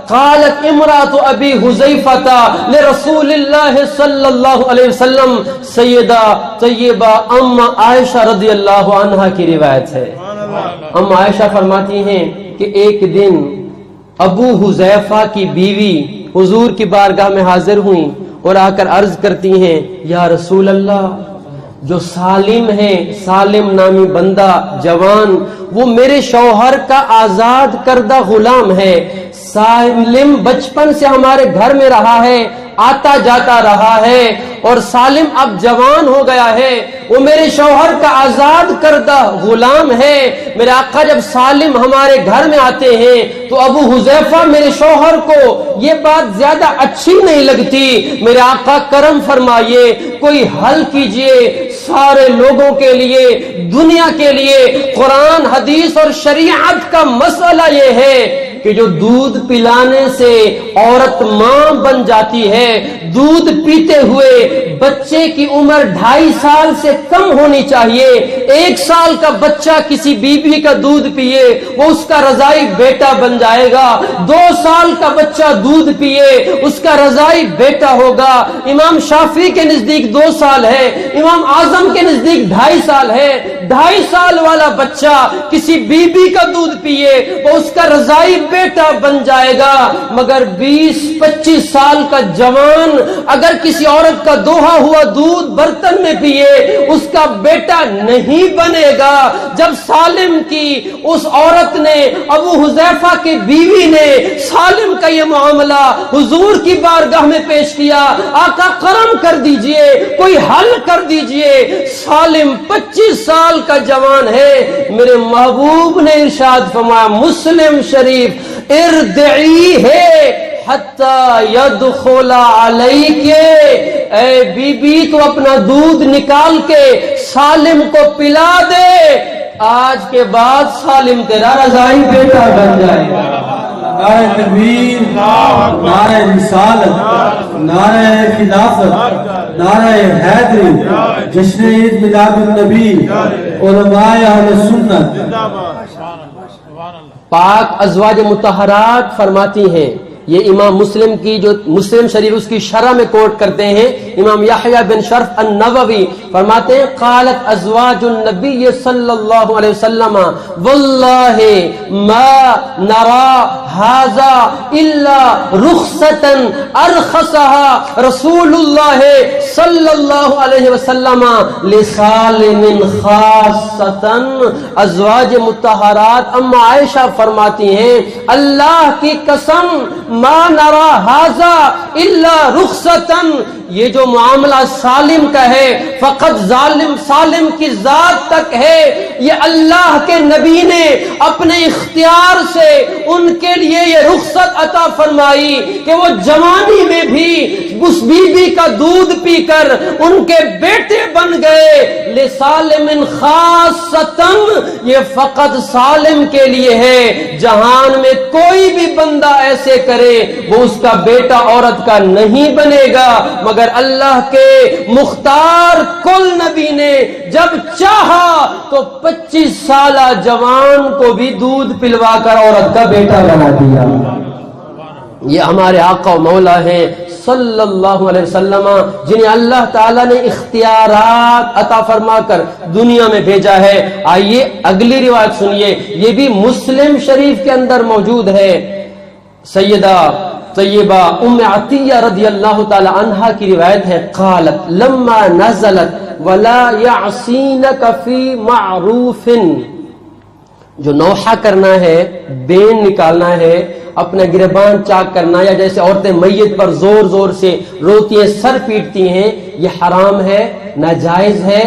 قالت امرات ابی حذیفہ لرسول اللہ صلی اللہ علیہ وسلم، سیدہ طیبہ ام عائشہ رضی اللہ عنہا کی روایت ہے۔ ام عائشہ فرماتی ہیں کہ ایک دن ابو حذیفہ کی بیوی حضور کی بارگاہ میں حاضر ہوئیں اور آ کر عرض کرتی ہیں یا رسول اللہ، جو سالم ہے، سالم نامی بندہ جوان، وہ میرے شوہر کا آزاد کردہ غلام ہے، سالم بچپن سے ہمارے گھر میں رہا ہے، آتا جاتا رہا ہے اور سالم اب جوان ہو گیا ہے، وہ میرے شوہر کا آزاد کردہ غلام ہے۔ میرے آقا جب سالم ہمارے گھر میں آتے ہیں تو ابو حذیفہ میرے شوہر کو یہ بات زیادہ اچھی نہیں لگتی، میرے آقا کرم فرمائیے، کوئی حل کیجئے، سارے لوگوں کے لیے، دنیا کے لیے قرآن حدیث اور شریعت کا مسئلہ یہ ہے کہ جو دودھ پلانے سے عورت ماں بن جاتی ہے، دودھ پیتے ہوئے بچے کی عمر 2.5 سال سے کم ہونی چاہیے۔ 1 سال کا بچہ کسی بیوی کا دودھ پیے وہ اس کا رضائی بیٹا بن جائے گا، 2 سال کا بچہ دودھ پیے اس کا رضائی بیٹا ہوگا۔ امام شافعی کے نزدیک 2 سال ہے، امام اعظم کے نزدیک 2.5 سال ہے۔ 2.5 سال والا بچہ کسی بیوی کا دودھ پیے وہ اس کا رضائی بیٹا بن جائے گا، مگر 20-25 سال کا جوان اگر کسی عورت کا دوہا ہوا دودھ برتن میں پیے اس کا بیٹا نہیں بنے گا۔ جب سالم کی اس عورت نے، ابو حذیفہ کی بیوی نے سالم کا یہ معاملہ حضور کی بارگاہ میں پیش کیا، آقا کرم کر دیجئے، کوئی حل کر دیجئے، سالم 25 سال کا جوان ہے۔ میرے محبوب نے ارشاد فرمایا مسلم شریف، ارضعی ہے حتی یدخل علیک، اے بی بی تو اپنا دودھ نکال کے سالم کو پلا دے، آج کے بعد سالم تیرا رضائی بیٹا بن جائے گا۔ نعرہ تکبیر، نعرہ رسالت، نعرہ خلافت، نعرہ حیدری، جشن عید میلاد النبی، علماء اہل سنت۔ پاک ازواج مطہرات فرماتی ہیں، یہ امام مسلم کی جو مسلم شریف اس کی شرح میں کوٹ کرتے ہیں، امام یحییٰ بن شرف النووی فرماتے ہیں قالت ازواج النبی صلی اللہ علیہ وسلم واللہ ما نرا ھذا الا رخصتا ارخصها رسول اللہ صلی اللہ علیہ وسلم لسالم خاصتا۔ ازواج مطہرات اما عائشہ فرماتی ہیں اللہ کی قسم ما نرا ھذا الا رخصتا، یہ جو معاملہ سالم کا ہے فقط سالم کی ذات تک ہے، یہ اللہ کے نبی نے اپنے اختیار سے ان کے لیے یہ رخصت عطا فرمائی کہ وہ جوانی میں بھی اس بی بی کا دودھ پی کر ان کے بیٹے بن گئے۔ لسالم خاصتا، یہ فقط سالم کے لیے ہے، جہان میں کوئی بھی بندہ ایسے کرے وہ اس کا بیٹا عورت کا نہیں بنے گا، مگر اللہ کے مختار کل نبی نے جب چاہا تو 25 سالہ جوان کو بھی دودھ پلوا کر عورت کا بیٹا بنا دیا۔ یہ ہمارے آقا و مولا ہیں صلی اللہ علیہ وسلم، جنہیں اللہ تعالیٰ نے اختیارات عطا فرما کر دنیا میں بھیجا ہے۔ آئیے اگلی روایت سنیے، یہ بھی مسلم شریف کے اندر موجود ہے۔ سیدہ طیبہ ام عطیہ رضی اللہ تعالی عنہا کی روایت ہے قالت لما نزلت ولا يعصينك في معروف، جو نوحہ کرنا ہے، بین نکالنا ہے، اپنا گریبان چاک کرنا، یا جیسے عورتیں میت پر زور زور سے روتی ہیں، سر پیٹتی ہیں، یہ حرام ہے، ناجائز ہے،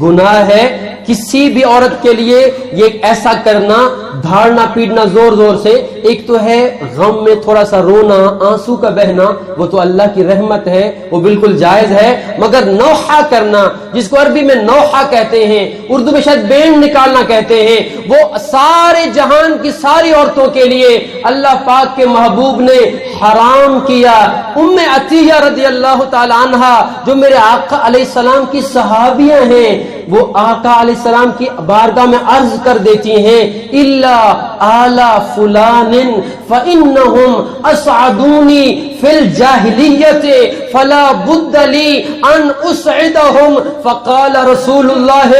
گناہ ہے۔ کسی بھی عورت کے لیے یہ ایسا کرنا، دھاڑنا پیٹنا زور زور سے، ایک تو ہے غم میں تھوڑا سا رونا، آنسو کا بہنا، وہ تو اللہ کی رحمت ہے، وہ بالکل جائز ہے، مگر نوحہ کرنا جس کو عربی میں نوحہ کہتے ہیں، اردو میں شاید بین نکالنا کہتے ہیں، وہ سارے جہان کی ساری عورتوں کے لیے اللہ پاک کے محبوب نے حرام کیا۔ ام عطیہ رضی اللہ تعالی عنہا جو میرے آقا علیہ السلام کی صحابیاں ہیں، وہ آقا علیہ السلام کی بارگاہ میں عرض کر دیتی ہیں الا آل فلان فانہم اسعدونی فی الجاہلیت فلا بد لی ان اسعدہم، فقال رسول اللہ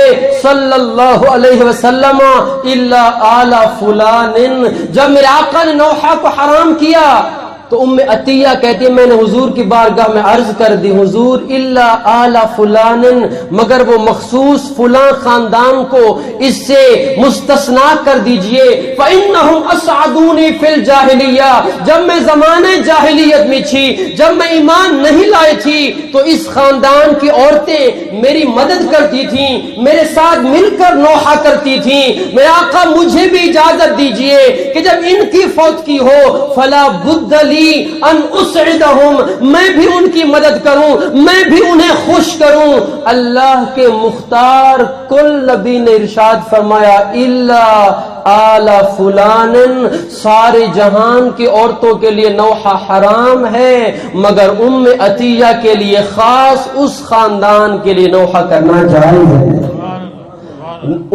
صلی اللہ علیہ وسلم الا آل فلان۔ جب میرے آقا نے نوحہ کو حرام کیا تو ام عطیہ کہتی ہے میں نے حضور کی بارگاہ میں عرض کر دی حضور الا آل فلان، مگر وہ مخصوص فلاں خاندان کو اس سے مستثنا کر دیجئے، فإنہم اسعدونی فی الجاہلیہ، جب میں زمانے جاہلیت میں تھی، جب میں ایمان نہیں لائی تھی تو اس خاندان کی عورتیں میری مدد کرتی تھیں، میرے ساتھ مل کر نوحہ کرتی تھیں۔ میرے آقا مجھے بھی اجازت دیجئے کہ جب ان کی فوت کی ہو فلا بد لی ان اسعدہم، میں بھی ان کی مدد کروں، میں بھی انہیں خوش کروں۔ اللہ کے مختار کل نبی نے ارشاد فرمایا الا آل فلان، سارے جہان کی عورتوں کے لیے نوحہ حرام ہے، مگر ام عطیہ کے لیے خاص اس خاندان کے لیے نوحہ کرنا جائز ہے۔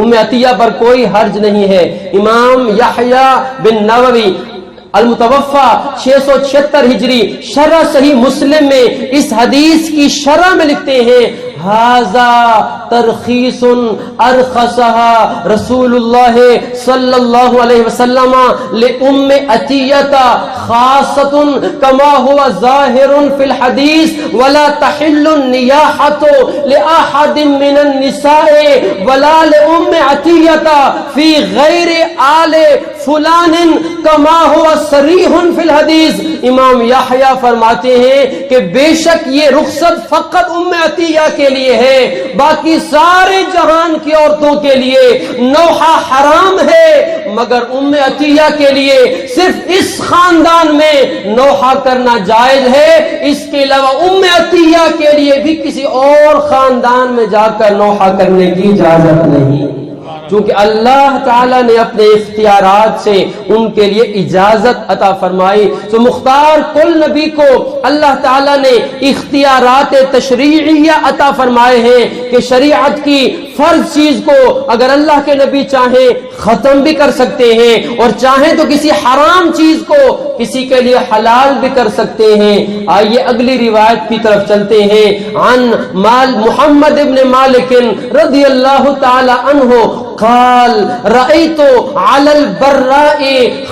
ام عطیہ پر کوئی حرج نہیں ہے۔ امام یحییٰ بن نووی المتوفا 676 ہجری شرح صحیح مسلم میں اس حدیث کی شرح میں لکھتے ہیں ھذا ترخیص ارخصها رسول اللہ صلی اللہ علیہ وسلم لأم عطیہ خاصۃ کما هو ظاہر فی الحدیث ولا تحل النیاحة لأحد من النساء ولا لأم عطیہ فی غیر آل فلان کما هو صریح فی الحدیث۔ امام یحییٰ فرماتے ہیں کہ بے شک یہ رخصت فقط ام عطیہ کے لیے ہے، باقی سارے جہان کی عورتوں کے لیے نوحہ حرام ہے، مگر ام عطیہ کے لیے صرف اس خاندان میں نوحہ کرنا جائز ہے، اس کے علاوہ ام عطیہ کے لیے بھی کسی اور خاندان میں جا کر نوحہ کرنے کی اجازت نہیں۔ چونکہ اللہ تعالیٰ نے اپنے اختیارات سے ان کے لیے اجازت عطا فرمائی. تو مختار کل نبی کو اللہ تعالیٰ نے اختیارات تشریعیہ عطا فرمائے ہیں کہ شریعت کی فرض چیز کو اگر اللہ کے نبی چاہیں ختم بھی کر سکتے ہیں، اور چاہیں تو کسی حرام چیز کو کسی کے لیے حلال بھی کر سکتے ہیں. آئیے اگلی روایت کی طرف چلتے ہیں. عن محمد ابن مالک رضی اللہ تعالی عنہ قال رأيت على البراء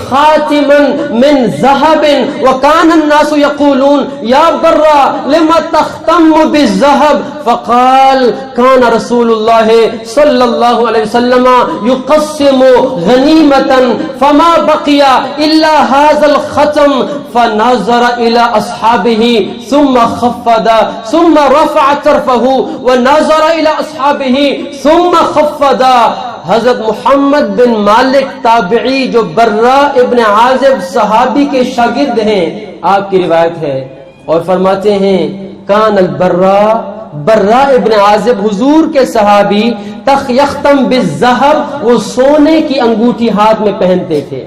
خاتما من ذهب وكان الناس يقولون يا براء لما تختم بالذهب فقال كان رسول الله صلى الله عليه وسلم يقسم غنيمة فما بقي إلا هذا الختم فنظر إلى أصحابه ثم خفض ثم رفع طرفه ونظر إلى أصحابه ثم خفض. حضرت محمد بن مالک تابعی جو برا ابن عازب صحابی کے شاگرد ہیں، آپ کی روایت ہے، اور فرماتے ہیں کان برا ابن عازب حضور کے صحابی یختم بالذہب، وہ سونے کی انگوٹھی ہاتھ میں پہنتے تھے.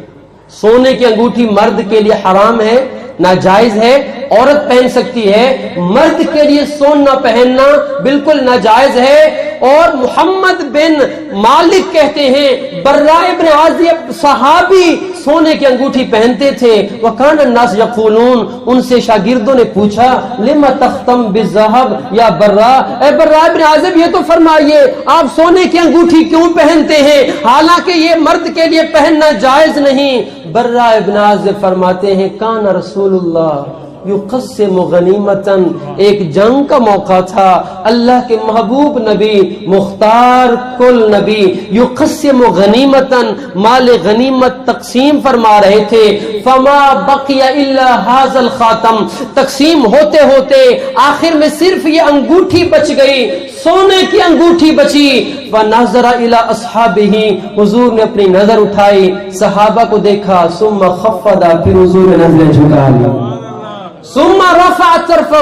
سونے کی انگوٹھی مرد کے لیے حرام ہے، ناجائز ہے. عورت پہن سکتی ہے، مرد کے لیے سونا پہننا بالکل ناجائز ہے. اور محمد بن مالک کہتے ہیں برا ابن عازب صحابی سونے کی انگوٹھی پہنتے تھے. وکان الناس یقولون، ان سے شاگردوں نے پوچھا لما تختم بالذهب یا برا، اے برا ابن عازب یہ تو فرمائیے آپ سونے کی انگوٹھی کیوں پہنتے ہیں حالانکہ یہ مرد کے لیے پہننا جائز نہیں. برا ابن عازب فرماتے ہیں کان رسول اللہ یقسم غنیمتن، ایک جنگ کا موقع تھا، اللہ کے محبوب نبی مختار کل نبی یقسم غنیمتن، مال غنیمت تقسیم فرما رہے تھے. فما بقی الا هذا الخاتم، تقسیم ہوتے ہوتے آخر میں صرف یہ انگوٹھی بچ گئی، سونے کی انگوٹھی بچی. فنظر الى اصحابہ، حضور نے اپنی نظر اٹھائی، صحابہ کو دیکھا. ثم خفض، پھر حضور نے نظریں جھکا لی. ثم رفع طرفہ،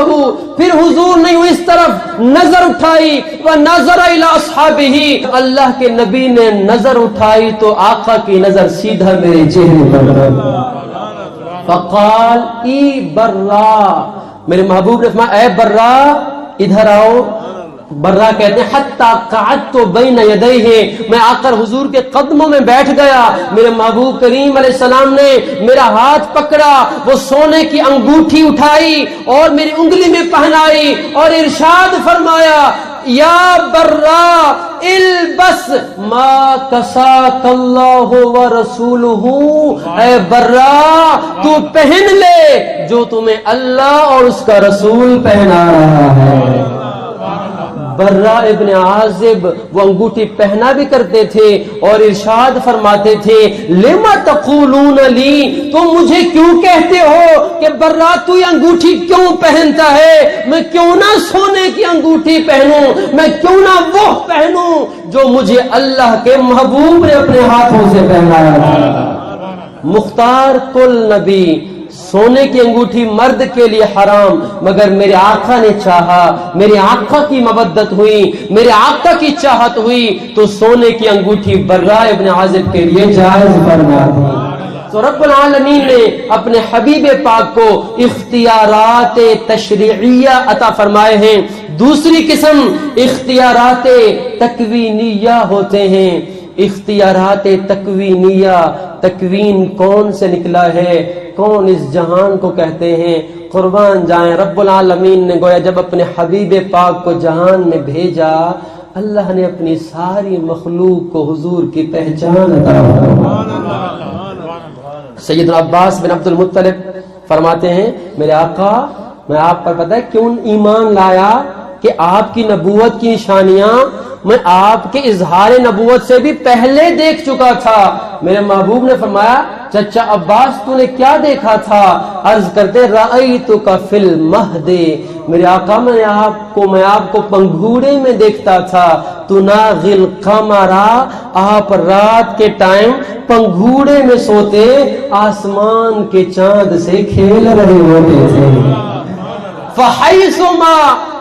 پھر حضور نے اس طرف نظر اٹھائی. ونظر الى اصحابہ، اللہ کے نبی نے نظر اٹھائی تو آقا کی نظر سیدھا میرے چہرے پر. فقال ای برا، میرے محبوب نے فرمایا اے برا ادھر آؤ. برا کہتے ہیں حتی قعدت بین یدیہ، میں آ کر حضور کے قدموں میں بیٹھ گیا. میرے محبوب کریم علیہ السلام نے میرا ہاتھ پکڑا، وہ سونے کی انگوٹھی اٹھائی اور میری انگلی میں پہنائی اور ارشاد فرمایا یا برا البس ما کساک اللہ ورسولہ، اے برا تو پہن لے جو تمہیں اللہ اور اس کا رسول پہنا رہا ہے. برا ابن عازب وہ انگوٹھی پہنا بھی کرتے تھے اور ارشاد فرماتے تھے لما تقولون لی، تم مجھے کیوں کہتے ہو کہ برا تو یہ انگوٹھی کیوں پہنتا ہے؟ میں کیوں نہ سونے کی انگوٹھی پہنوں، میں کیوں نہ وہ پہنوں جو مجھے اللہ کے محبوب نے اپنے ہاتھوں سے پہنایا تھا. مختار کل نبی، سونے کی انگوٹھی مرد کے لیے حرام، مگر میرے آقا نے چاہا، میرے آقا کی مودت ہوئی، میرے آقا کی چاہت ہوئی تو سونے کی انگوٹھی برا ابن عازب کے لیے جائز فرما دی. تو رب العالمین نے اپنے حبیب پاک کو اختیارات تشریعیہ عطا فرمائے ہیں. دوسری قسم اختیارات تکوینیہ ہوتے ہیں. اختیارات تکوینیہ، تکوین کون سے نکلا ہے، کون اس جہان کو کہتے ہیں؟ قربان جائیں رب العالمین نے گویا جب اپنے حبیب پاک کو جہان میں بھیجا، اللہ نے اپنی ساری مخلوق کو حضور کی پہچان عطا فرمائی. سیدنا عباس بن عبد المطلب فرماتے ہیں میرے آقا میں آپ پر پتہ ہے کیوں ایمان لایا کہ آپ کی نبوت کی نشانیاں میں آپ کے اظہار نبوت سے بھی پہلے دیکھ چکا تھا. میرے محبوب نے فرمایا چچا عباس تو نے کیا دیکھا تھا؟ عرض کرتے رأیتک فی المہد، میرے آقا میں آپ کو پنگھوڑے میں دیکھتا تھا. تناغی القمر، آپ رات کے ٹائم پنگھوڑے میں سوتے، آسمان کے چاند سے کھیل رہے ہوتے تھے. فحیثما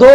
2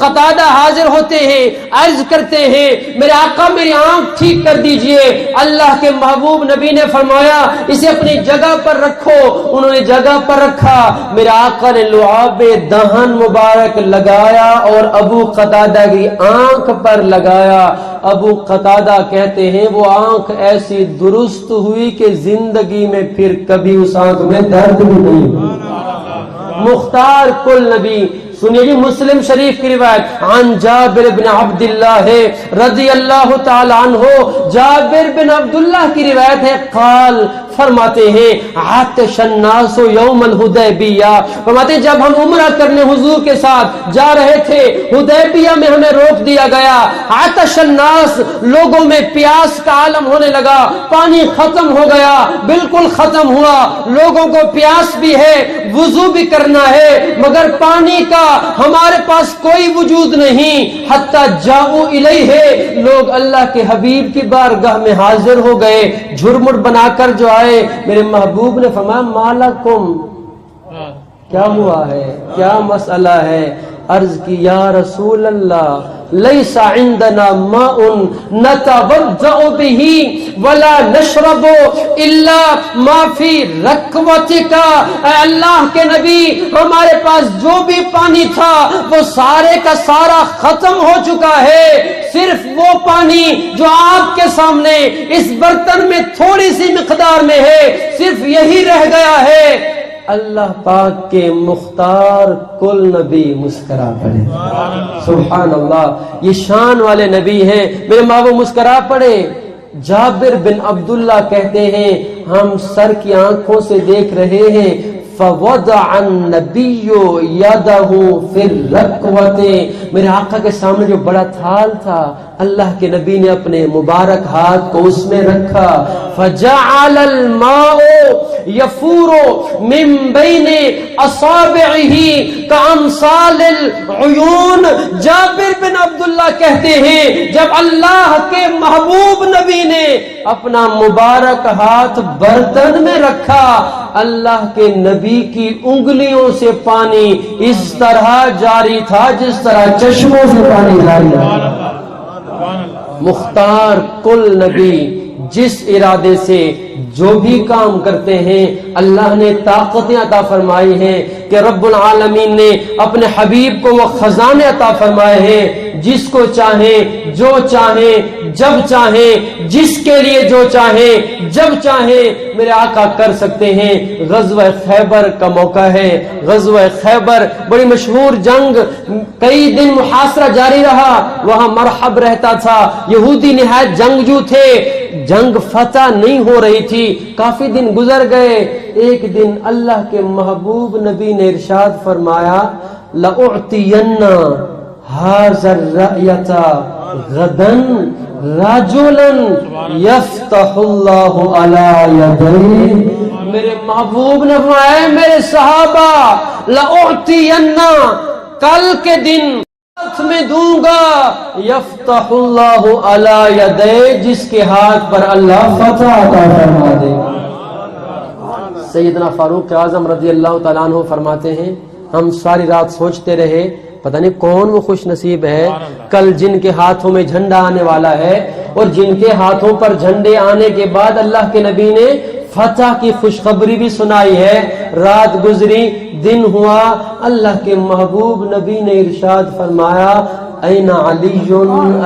قتادہ حاضر ہوتے ہیں، عرض کرتے ہیں میرے آقا میری آنکھ ٹھیک کر دیجئے۔ اللہ کے محبوب نبی نے فرمایا اسے اپنی جگہ پر رکھو۔ انہوں نے جگہ پر رکھا، میرے آقا نے لعاب دہن مبارک لگایا اور ابو قتادہ کی آنکھ پر لگایا۔ ابو قتادہ کہتے ہیں وہ آنکھ ایسی درست ہوئی کہ زندگی میں پھر کبھی اس آنکھ میں درد بھی نہیں۔ مختار کل نبی، سنیے جی مسلم شریف کی روایت عن جابر بن عبداللہ رضی اللہ تعالی عنہ، جابر بن عبداللہ کی روایت ہے، قال فرماتے ہیں عطش الناس یوم الحدیبیہ، فرماتے ہیں جب ہم عمرہ کرنے حضور کے ساتھ جا رہے تھے حدیبیہ میں ہمیں روک دیا گیا۔ عطش الناس، لوگوں میں پیاس کا عالم ہونے لگا، پانی ختم ہو گیا، بالکل ختم ہوا، لوگوں کو پیاس بھی ہے، وضو بھی کرنا ہے، مگر پانی کا ہمارے پاس کوئی وجود نہیں۔ حتی جاؤ الیہ، لوگ اللہ کے حبیب کی بارگاہ میں حاضر ہو گئے، جھرمٹ بنا کر جو آئے، میرے محبوب نے فرمایا مالکم، کیا ہوا ہے، کیا مسئلہ ہے؟ عرض کی یا رسول اللہ لیس عندنا ماء نتوضأ به ولا نشرب الا ما في رکوتک، اے اللہ کے نبی ہمارے پاس جو بھی پانی تھا وہ سارے کا سارا ختم ہو چکا ہے، صرف وہ پانی جو آپ کے سامنے اس برتن میں تھوڑی سی مقدار میں ہے، صرف یہی رہ گیا ہے۔ اللہ پاک کے مختار کل نبی مسکرا پڑے، سبحان اللہ، یہ شان والے نبی ہیں، میرے ماں وہ مسکرا پڑے۔ جابر بن عبداللہ کہتے ہیں ہم سر کی آنکھوں سے دیکھ رہے ہیں، فوضع النبی یدہ فی الرکوۃ، میرے آقا کے سامنے جو بڑا تھال تھا اللہ کے نبی نے اپنے مبارک ہاتھ کو اس میں رکھا، فجعل الماء یفور من بین اصابعہ کامثال العیون۔ جابر بن عبداللہ کہتے ہیں جب اللہ کے محبوب نبی نے اپنا مبارک ہاتھ برتن میں رکھا، اللہ کے نبی کی انگلیوں سے پانی اس طرح جاری تھا جس طرح چشموں سے پانی جاری تھا۔ مختار کل نبی جس ارادے سے جو بھی کام کرتے ہیں اللہ نے طاقتیں عطا فرمائی ہیں کہ رب العالمین نے اپنے حبیب کو وہ خزانے عطا فرمائے ہیں، جس کو چاہیں جو چاہیں جب چاہیں جس کے لیے جو چاہیں جب چاہیں میرے آقا کر سکتے ہیں۔ غزوہ خیبر کا موقع ہے، غزوہ خیبر بڑی مشہور جنگ، کئی دن محاصرہ جاری رہا، وہاں مرحب رہتا تھا، یہودی نہایت جنگجو تھے، جنگ فتح نہیں ہو رہی تھی، کافی دن گزر گئے۔ ایک دن اللہ کے محبوب نبی نے ارشاد فرمایا لَأُعْتِيَنَّ هَذَا الرَّأْيَةَ غَدًا رَجُلًا يَفْتَحُ اللَّهُ عَلَى يَدَيْهِ، میرے محبوب نے فرمایا میرے صحابہ لَأُعْتِيَنَّ، کل کے دن میں دوں گا یفتح اللہ علی یدیہ، جس کے ہاتھ پر اللہ فتح عطا فرما دے گا۔ سیدنا فاروق اعظم رضی اللہ تعالیٰ عنہ فرماتے ہیں ہم ساری رات سوچتے رہے پتہ نہیں کون وہ خوش نصیب ہے کل جن کے ہاتھوں میں جھنڈا آنے والا ہے، اور جن کے ہاتھوں پر جھنڈے آنے کے بعد اللہ کے نبی نے فتح کی خوشخبری بھی سنائی ہے۔ رات گزری، دن ہوا، اللہ کے محبوب نبی نے ارشاد فرمایا این علی،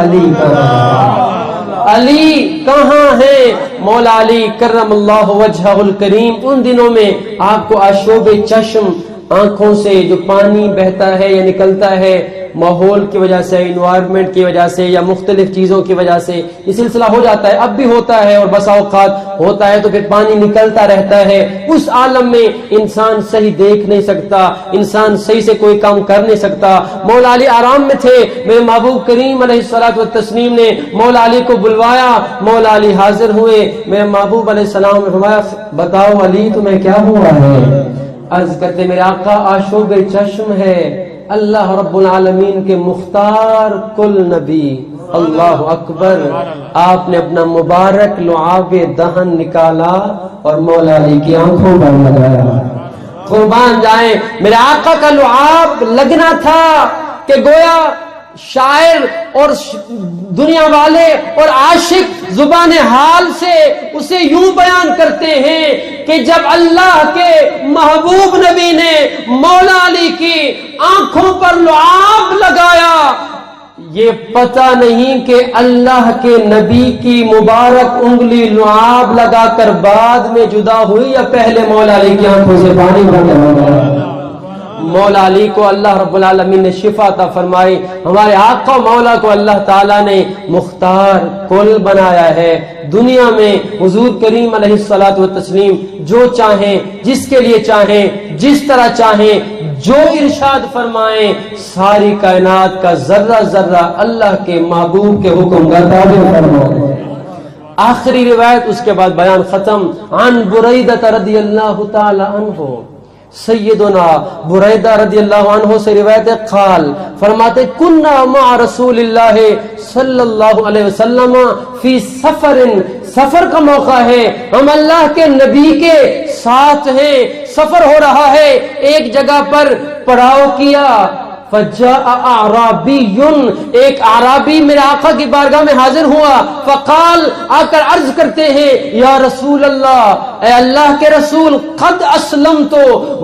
علی کہاں، علی کہاں ہے؟ مولا علی کرم اللہ وجہہ الکریم، ان دنوں میں آپ کو آشوب چشم، آنکھوں سے جو پانی بہتا ہے یا نکلتا ہے ماحول کی وجہ سے، انوائرمنٹ کی وجہ سے یا مختلف چیزوں کی وجہ سے یہ سلسلہ ہو جاتا ہے، اب بھی ہوتا ہے اور بسا اوقات ہوتا ہے تو پھر پانی نکلتا رہتا ہے۔ اس عالم میں انسان صحیح دیکھ نہیں سکتا، انسان صحیح سے کوئی کام کر نہیں سکتا۔ مولا علی آرام میں تھے، میرے محبوب کریم علیہ الصلوۃ والتسلیم نے مولا علی کو بلوایا، مولا علی حاضر ہوئے، میرے محبوب علیہ السلام نے فرمایا بتاؤ علی تمہیں کیا ہوا ہے؟ عرض کرتے میرے آقا آشوب چشم ہے، اللہ رب العالمین کے مختار کل نبی، اللہ اکبر، آپ نے اپنا مبارک لعاب دہن نکالا اور مولا علی کی آنکھوں پر لگایا۔ قربان جائیں، میرے آقا کا لعاب لگنا تھا کہ کہ گویا شاعر اور دنیا والے اور عاشق زبان حال سے اسے یوں بیان کرتے ہیں کہ جب اللہ کے محبوب نبی نے مولا علی کی آنکھوں پر لعاب لگایا، یہ پتہ نہیں کہ اللہ کے نبی کی مبارک انگلی لعاب لگا کر بعد میں جدا ہوئی یا پہلے مولا علی کی آنکھوں سے پانی بہا۔ مولا علی کو اللہ رب العالمین نے شفا عطا فرمائی، ہمارے آقا مولا کو اللہ تعالیٰ نے مختار کل بنایا ہے۔ دنیا میں حضور کریم علیہ الصلوۃ والتسلیم جو چاہیں، جس کے لیے چاہیں، جس طرح چاہیں، جو ارشاد فرمائیں، ساری کائنات کا ذرہ ذرہ اللہ کے محبوب کے حکم کا تابع فرمائیں۔ آخری روایت، اس کے بعد بیان ختم۔ عن بریدہ رضی اللہ تعالی عنہ، سیدنا بریدہ رضی اللہ عنہ سے روایت قال، فرماتے کننا مع رسول اللہ صلی اللہ علیہ وسلم فی سفر کا موقع ہے، ہم اللہ کے نبی کے ساتھ ہیں، سفر ہو رہا ہے، ایک جگہ پر پڑاؤ کیا، فجاء اعرابی، ایک اعرابی میرے آقا کی بارگاہ میں حاضر ہوا، فقال، آ کر عرض کرتے ہیں، یا رسول اللہ، اے اللہ کے رسول، قد اسلمت،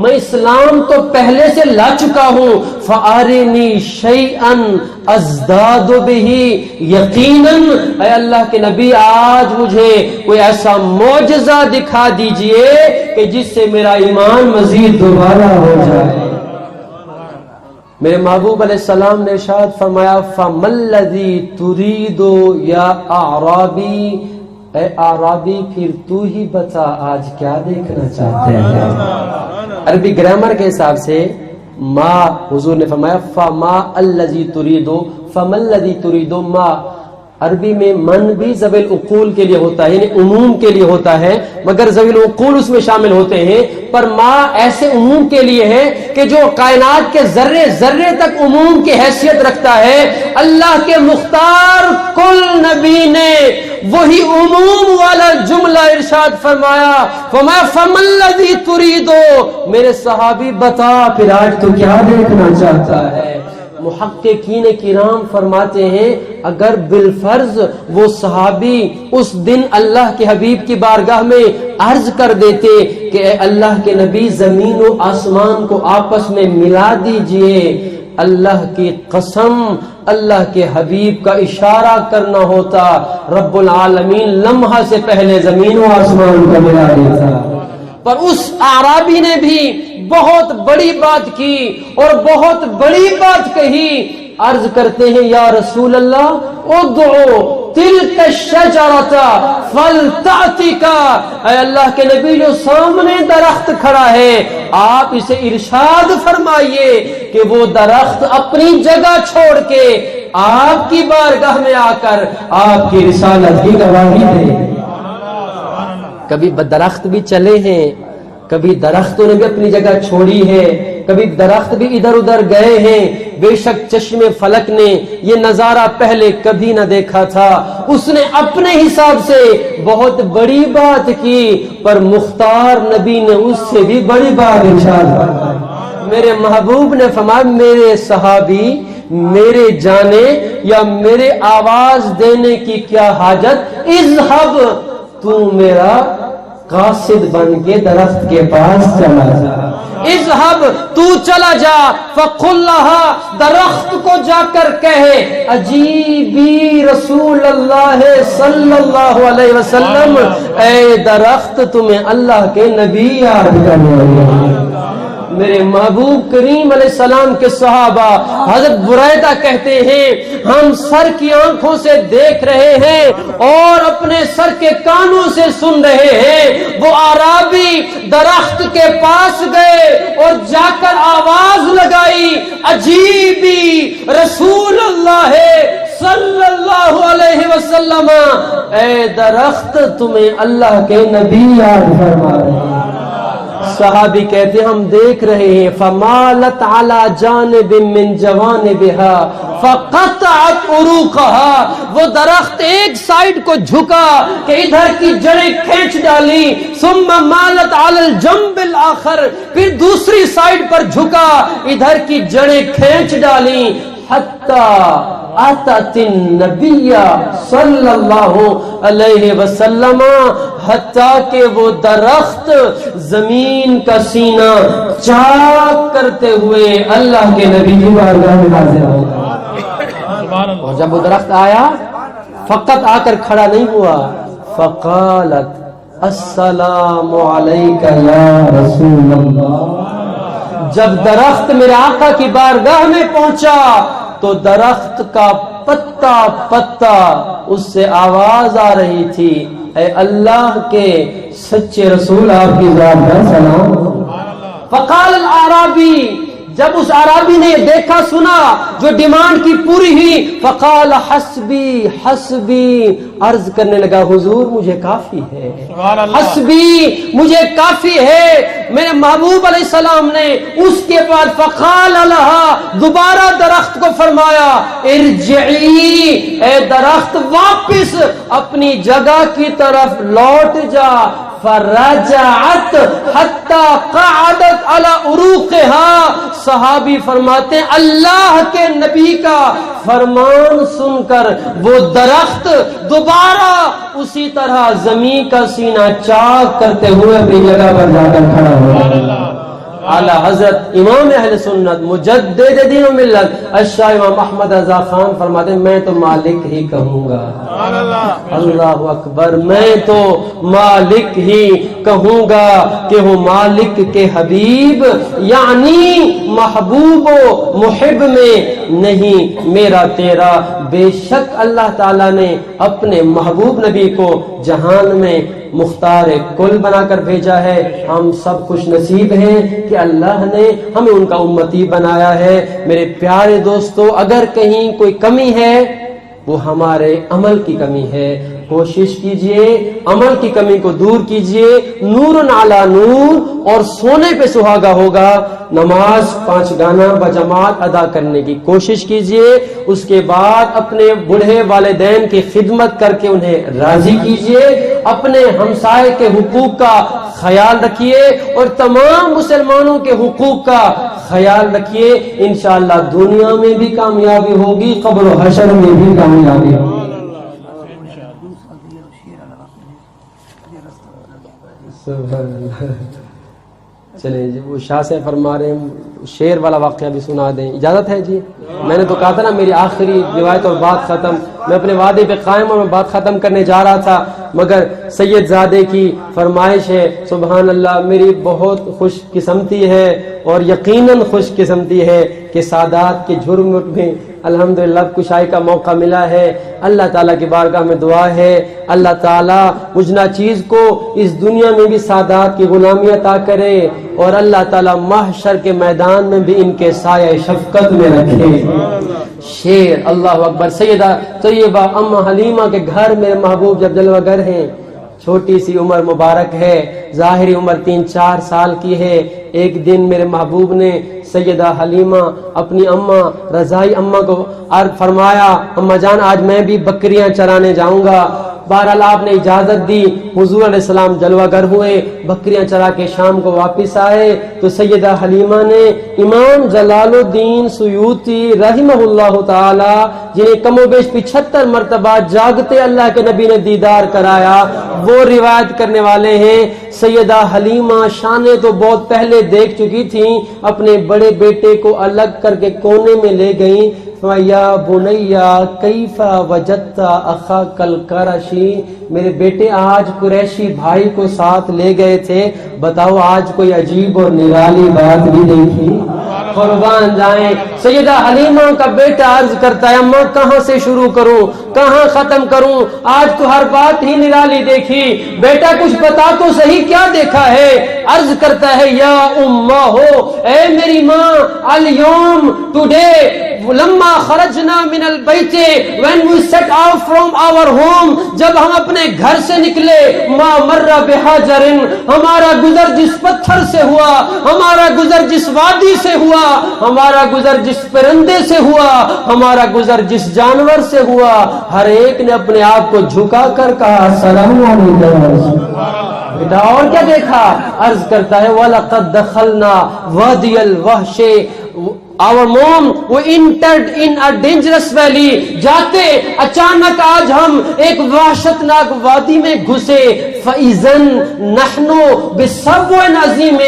میں اسلام تو پہلے سے لا چکا ہوں، فارنی شیئا ازداد بہ یقینا، اے اللہ کے نبی آج مجھے کوئی ایسا معجزہ دکھا دیجئے کہ جس سے میرا ایمان مزید دوبارہ ہو جائے۔ میرے محبوب علیہ السلام نے ارشاد فرمایا، فَمَا الَّذِي تُرِيدُ یا اعرابی، اے اعرابی پھر تو ہی بتا آج کیا دیکھنا چاہتے ہیں۔ عربی گرامر کے حساب سے ما، حضور نے فرمایا فَمَا الَّذِي تُرِيدُ، فَمَا الَّذِي تُرِيدُ ما، عربی میں من بھی ذوی العقول کے لیے ہوتا ہے، یعنی عموم کے لیے ہوتا ہے، مگر ذوی العقول اس میں شامل ہوتے ہیں، پر ما ایسے عموم کے لیے ہے کہ جو کائنات کے ذرے ذرے تک عموم کی حیثیت رکھتا ہے۔ اللہ کے مختار کل نبی نے وہی عموم والا جملہ ارشاد فرمایا، فَمَا الَّذِي تُرِيدُ، میرے صحابی بتا پھر آج تو کیا دیکھنا چاہتا ہے۔ محققین کرام فرماتے ہیں اگر بالفرض وہ صحابی اس دن اللہ کے حبیب کی بارگاہ میں عرض کر دیتے کہ اے اللہ کے نبی زمین و آسمان کو آپس میں ملا دیجئے، اللہ کی قسم اللہ کے حبیب کا اشارہ کرنا ہوتا، رب العالمین لمحہ سے پہلے زمین و آسمان کو ملا دیتا۔ پر اس اعرابی نے بھی بہت بڑی بات کی اور بہت بڑی بات کہی، عرض کرتے ہیں یا رسول اللہ ادعو تلک الشجرۃ فلتأتک، اے اللہ کے نبی جو سامنے درخت کھڑا ہے آپ اسے ارشاد فرمائیے کہ وہ درخت اپنی جگہ چھوڑ کے آپ کی بارگاہ میں آ کر آپ کی رسالت کی گواہی دے۔ کبھی درخت بھی چلے ہیں، کبھی درختوں نے بھی اپنی جگہ چھوڑی ہے، کبھی درخت بھی ادھر ادھر گئے ہیں، بے شک چشم فلک نے یہ نظارہ پہلے کبھی نہ دیکھا تھا، اس نے اپنے حساب سے بہت بڑی بات کی، پر مختار نبی نے اس سے بھی بڑی بات ارشاد فرمائی۔ میرے محبوب نے فرمایا میرے صحابی میرے جانے یا میرے آواز دینے کی کیا حاجت، اذهب، تو میرا قاصد بن کے درخت کے پاس چلا جا، اذهب، تو چلا جا، فقل لها، درخت کو جا کر کہے عجیبی رسول اللہ صلی اللہ علیہ وسلم، اے درخت تمہیں اللہ کے نبی یاد کر رہے ہیں۔ میرے محبوب کریم علیہ السلام کے صحابہ حضرت بریدہ کہتے ہیں ہم سر کی آنکھوں سے دیکھ رہے ہیں اور اپنے سر کے کانوں سے سن رہے ہیں، وہ اعرابی درخت کے پاس گئے اور جا کر آواز لگائی عجیبی رسول اللہ صلی اللہ علیہ وسلم، اے درخت تمہیں اللہ کے نبی یاد فرما رہے ہیں۔ صحابی کہتے ہم دیکھ رہے ہیں فمالت علی جانب من جوانبها فقطعت عروقها، وہ درخت ایک سائیڈ کو جھکا کہ ادھر کی جڑیں کھینچ ڈالی، ثم مالت علی الجنب الاخر، پھر دوسری سائیڈ پر جھکا ادھر کی جڑیں کھینچ ڈالی، حتی آتت النبی صلی اللہ علیہ وسلم، حتیٰ کہ وہ درخت زمین کا سینہ چاک کرتے ہوئے اللہ کے نبی کی بارگاہ میں حاضر ہوگا۔ اور جب وہ درخت آیا فقط آ کر کھڑا نہیں ہوا، فقالت السلام علیک یا رسول اللہ۔ جب درخت میرے آقا کی بارگاہ میں پہنچا تو درخت کا پتا پتا اس سے آواز آ رہی تھی، اے اللہ کے سچے رسول آپ کی ذات کا سلام۔ فقال الاعرابی، جب اس عربی نے دیکھا سنا جو ڈیمانڈ کی پوری ہوئی، فقال حسبی حسبی، عرض کرنے لگا حضور مجھے کافی ہے، حسبی مجھے کافی ہے۔ میرے محبوب علیہ السلام نے اس کے بعد فقال لہا، دوبارہ درخت کو فرمایا ارجعی، اے درخت واپس اپنی جگہ کی طرف لوٹ جا۔ فرجعت حتی قعدت علی عروقها، صحابی فرماتے ہیں اللہ کے نبی کا فرمان سن کر وہ درخت دوبارہ اسی طرح زمین کا سینہ چاک کرتے ہوئے اپنی جگہ پر جا کر کھڑا ہوا۔ اعلی حضرت امام اہل سنت مجدد دین و ملت الشاہ امام احمد رضا خان فرماتے ہیں میں تو مالک ہی کہوں گا، اللہ اکبر، میں تو مالک ہی کہوں گا کہ وہ مالک کے حبیب یعنی محبوب و محب میں نہیں میرا تیرا۔ بے شک اللہ تعالیٰ نے اپنے محبوب نبی کو جہان میں مختار کل بنا کر بھیجا ہے، ہم سب خوش نصیب ہیں کہ اللہ نے ہمیں ان کا امتی بنایا ہے۔ میرے پیارے دوستو، اگر کہیں کوئی کمی ہے وہ ہمارے عمل کی کمی ہے، کوشش کیجئے عمل کی کمی کو دور کیجئے۔ نور علی نور، اور سونے پہ سہاگا ہوگا۔ نماز 5 گانا بجماعت ادا کرنے کی کوشش کیجئے، اس کے بعد اپنے بوڑھے والدین کی خدمت کر کے انہیں راضی کیجئے، اپنے ہمسائے کے حقوق کا خیال رکھیے اور تمام مسلمانوں کے حقوق کا خیال رکھیے۔ انشاءاللہ دنیا میں بھی کامیابی ہوگی، قبر و حشر میں بھی کامیابی ہوگی۔ چلیں جی، وہ شاہ سے فرما رہے ہیں شعر والا واقعہ بھی سنا دیں، اجازت ہے جی؟ میں نے تو کہا تھا نا میری آخری روایت اور بات ختم، میں اپنے وعدے پہ قائم اور میں بات ختم کرنے جا رہا تھا، مگر سید زادے کی فرمائش ہے۔ سبحان اللہ، میری بہت خوش قسمتی ہے اور یقیناً خوش قسمتی ہے کہ سادات کے جھرمٹ میں الحمدللہ کشائی کا موقع ملا ہے۔ اللہ تعالیٰ کی بارگاہ میں دعا ہے اللہ تعالیٰ مجھ ناچیز کو اس دنیا میں بھی سادات کی غلامی عطا کرے اور اللہ تعالیٰ محشر کے میدان میں بھی ان کے سایہ شفقت میں رکھے۔ شیر اللہ اکبر۔ سیدہ طیبہ ام حلیمہ کے گھر میرے محبوب جب جلوہ گر ہیں، چھوٹی سی عمر مبارک ہے، ظاہری عمر 3-4 سال کی ہے۔ ایک دن میرے محبوب نے سیدہ حلیمہ اپنی اماں رضائی اماں کو عرض فرمایا، اماں جان آج میں بھی بکریاں چرانے جاؤں گا۔ بہرحال آپ نے اجازت دی، حضور علیہ السلام جلوہ گر ہوئے، بکریاں چرا کے شام کو واپس آئے تو سیدہ حلیمہ نے امام جلال الدین سیوطی رحمہ اللہ تعالی، جنہیں کم و بیش 75 مرتبہ جاگتے اللہ کے نبی نے دیدار کرایا، وہ روایت کرنے والے ہیں۔ سیدہ حلیمہ شانیں تو بہت پہلے دیکھ چکی تھیں، اپنے بڑے بیٹے کو الگ کر کے کونے میں لے گئیں۔ یا بنیا کیف وجدت اخاک القرشی، میرے بیٹے آج قریشی بھائی کو ساتھ لے گئے تھے، بتاؤ آج کوئی عجیب اور نرالی بات بھی دیکھی؟ قربان جائیں۔ سیدہ حلیمہ کا بیٹا عرض کرتا ہے اماں کہاں سے شروع کروں، کہاں ختم کروں، آج تو ہر بات ہی نرالی دیکھی، بیٹا کچھ بتا تو صحیح کیا دیکھا ہے؟ عرض کرتا ہے یا اماں ہو، اے میری ماں، الیوم ٹوڈے لما خرجنا من البیت، when we set out from our home، جب ہم اپنے گھر سے نکلے، ما مر بحجر، ہمارا گزر جس پتھر سے ہوا، ہمارا گزر جس وادی سے ہوا، ہمارا گزر جس پرندے سے ہوا، ہمارا گزر جس جانور سے ہوا، ہر ایک نے اپنے آپ کو جھکا کر کہا السلام علیکم۔ بیٹا اور کیا دیکھا؟ عرض کرتا ہے وَلَقَدْ دَخَلْنَا وَادِيَ الْوَحْشِ، our mom who entered in a dangerous valley. جاتے اچانک آج ہم ایک وحشتناک وادی میں گھسے. فَإِذَن نَحْنُ بِسَبْوٍ عَظِيمٍ.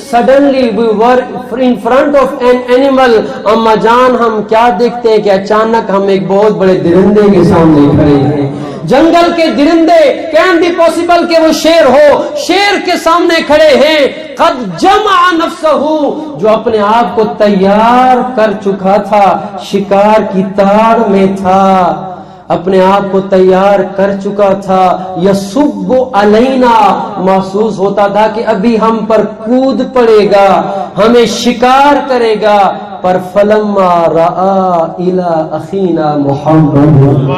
Suddenly we were in front of an animal. اما جان ہم کیا دیکھتے ہیں کہ اچانک ہم ایک بہت بڑے درندے کے سامنے کھڑے ہیں. جنگل کے درندے کین بی پاسبل کہ وہ شیر ہو, شیر کے سامنے کھڑے ہیں. قد جمع نفسہ, جو اپنے آپ کو تیار کر چکا تھا, شکار کی تاڑ میں تھا, اپنے آپ کو تیار کر چکا تھا. یسب علینا, محسوس ہوتا تھا کہ ابھی ہم پر کود پڑے گا, ہمیں شکار کرے گا. پر فلما رآ الی اخینا محمد,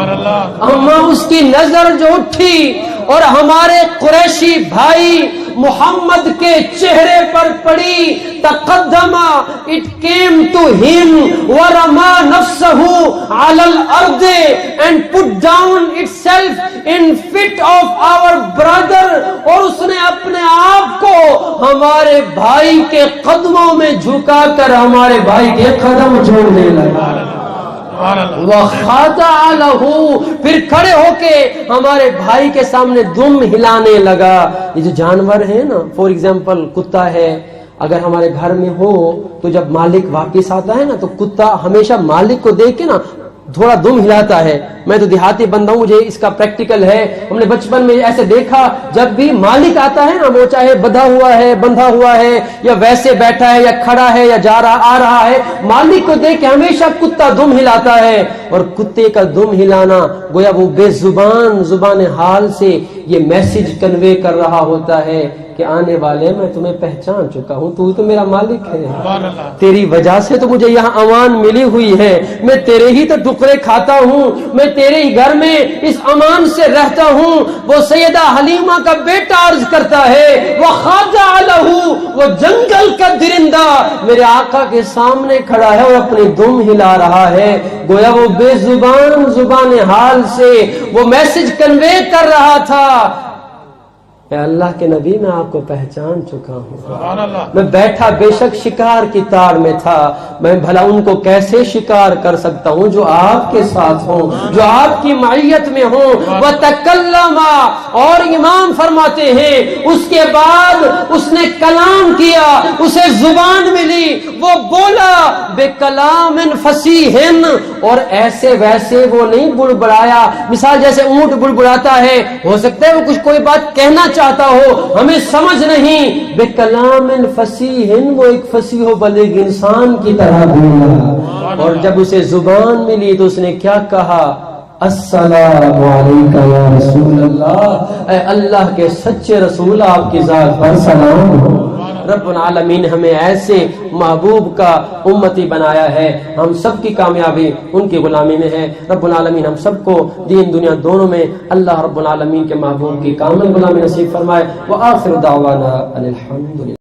اما اس کی نظر جو اٹھی اور ہمارے قریشی بھائی محمد کے چہرے پر پڑی, تقدم, it came to him, Verma نفسه على الارض and put down itself in feet of our brother, اور اس نے اپنے آپ کو ہمارے بھائی کے قدموں میں جھکا کر ہمارے بھائی کے قدم چھوڑنے لگا. وَخَضَعَ لَهُ, پھر کھڑے ہو کے ہمارے بھائی کے سامنے دم ہلانے لگا. یہ جو جانور ہے نا, فور ایگزامپل کتا ہے, اگر ہمارے گھر میں ہو تو جب مالک واپس آتا ہے نا تو کتا ہمیشہ مالک کو دیکھ کے نا تھوڑا دم ہلاتا ہے. میں تو دیہاتی بندہ ہوں, مجھے اس کا پریکٹیکل ہے. ہم نے بچپن میں ایسے دیکھا, جب بھی مالک آتا ہے نا, وہ چاہے بندھا ہوا ہے یا ویسے بیٹھا ہے یا کھڑا ہے یا جا رہا آ رہا ہے, مالک کو دیکھ کے ہمیشہ کتا دم ہلاتا ہے. اور کتے کا دم ہلانا گویا وہ بے زبان حال سے یہ میسج کنوے کر رہا ہوتا ہے کہ آنے والے میں تمہیں پہچان چکا ہوں, تو میرا مالک ہے, تیری وجہ سے تو مجھے یہاں امان ملی ہوئی ہے, میں تیرے ہی تو ٹکڑے کھاتا ہوں, میں تیرے ہی گھر میں اس امان سے رہتا ہوں. وہ سیدہ حلیمہ کا بیٹا عرض کرتا ہے, وَخَضَعَ لَهُ, وہ جنگل کا درندہ میرے آقا کے سامنے کھڑا ہے اور اپنے دم ہلا رہا ہے. گویا وہ بے زبان حال سے وہ میسج کنوے کر رہا تھا, اے اللہ کے نبی میں آپ کو پہچان چکا ہوں. میں بیٹھا بے شک شکار کی تاڑ میں تھا, میں بھلا ان کو کیسے شکار کر سکتا ہوں جو آپ کے ساتھ ہوں, جو آپ کی معیت میں ہوں. وَتَكَلَّمَ, اور امام فرماتے ہیں اس کے بعد اس نے کلام کیا, اسے زبان ملی, وہ بولا بے کلام فصیح, اور ایسے ویسے وہ نہیں بڑبڑایا. مثال جیسے اونٹ بڑبڑاتا ہے, ہو سکتا ہے وہ کچھ کوئی بات کہنا چاہتا ہو, ہمیں سمجھ نہیں. بے کلام فصیح, وہ ایک فصیح و بلیغ انسان کی طرح بولا. اور جب اسے زبان ملی تو اس نے کیا کہا, السلام علیکہ یا رسول اللہ, اے اللہ کے سچے رسول آپ کی ذات پر سلام ہو. رب العالمین ہمیں ایسے محبوب کا امتی بنایا ہے, ہم سب کی کامیابی ان کی غلامی میں ہے. رب العالمین ہم سب کو دین دنیا دونوں میں اللہ رب العالمین کے محبوب کی کامل غلامی نصیب فرمائے. وآخر دعوانا ان الحمدللہ.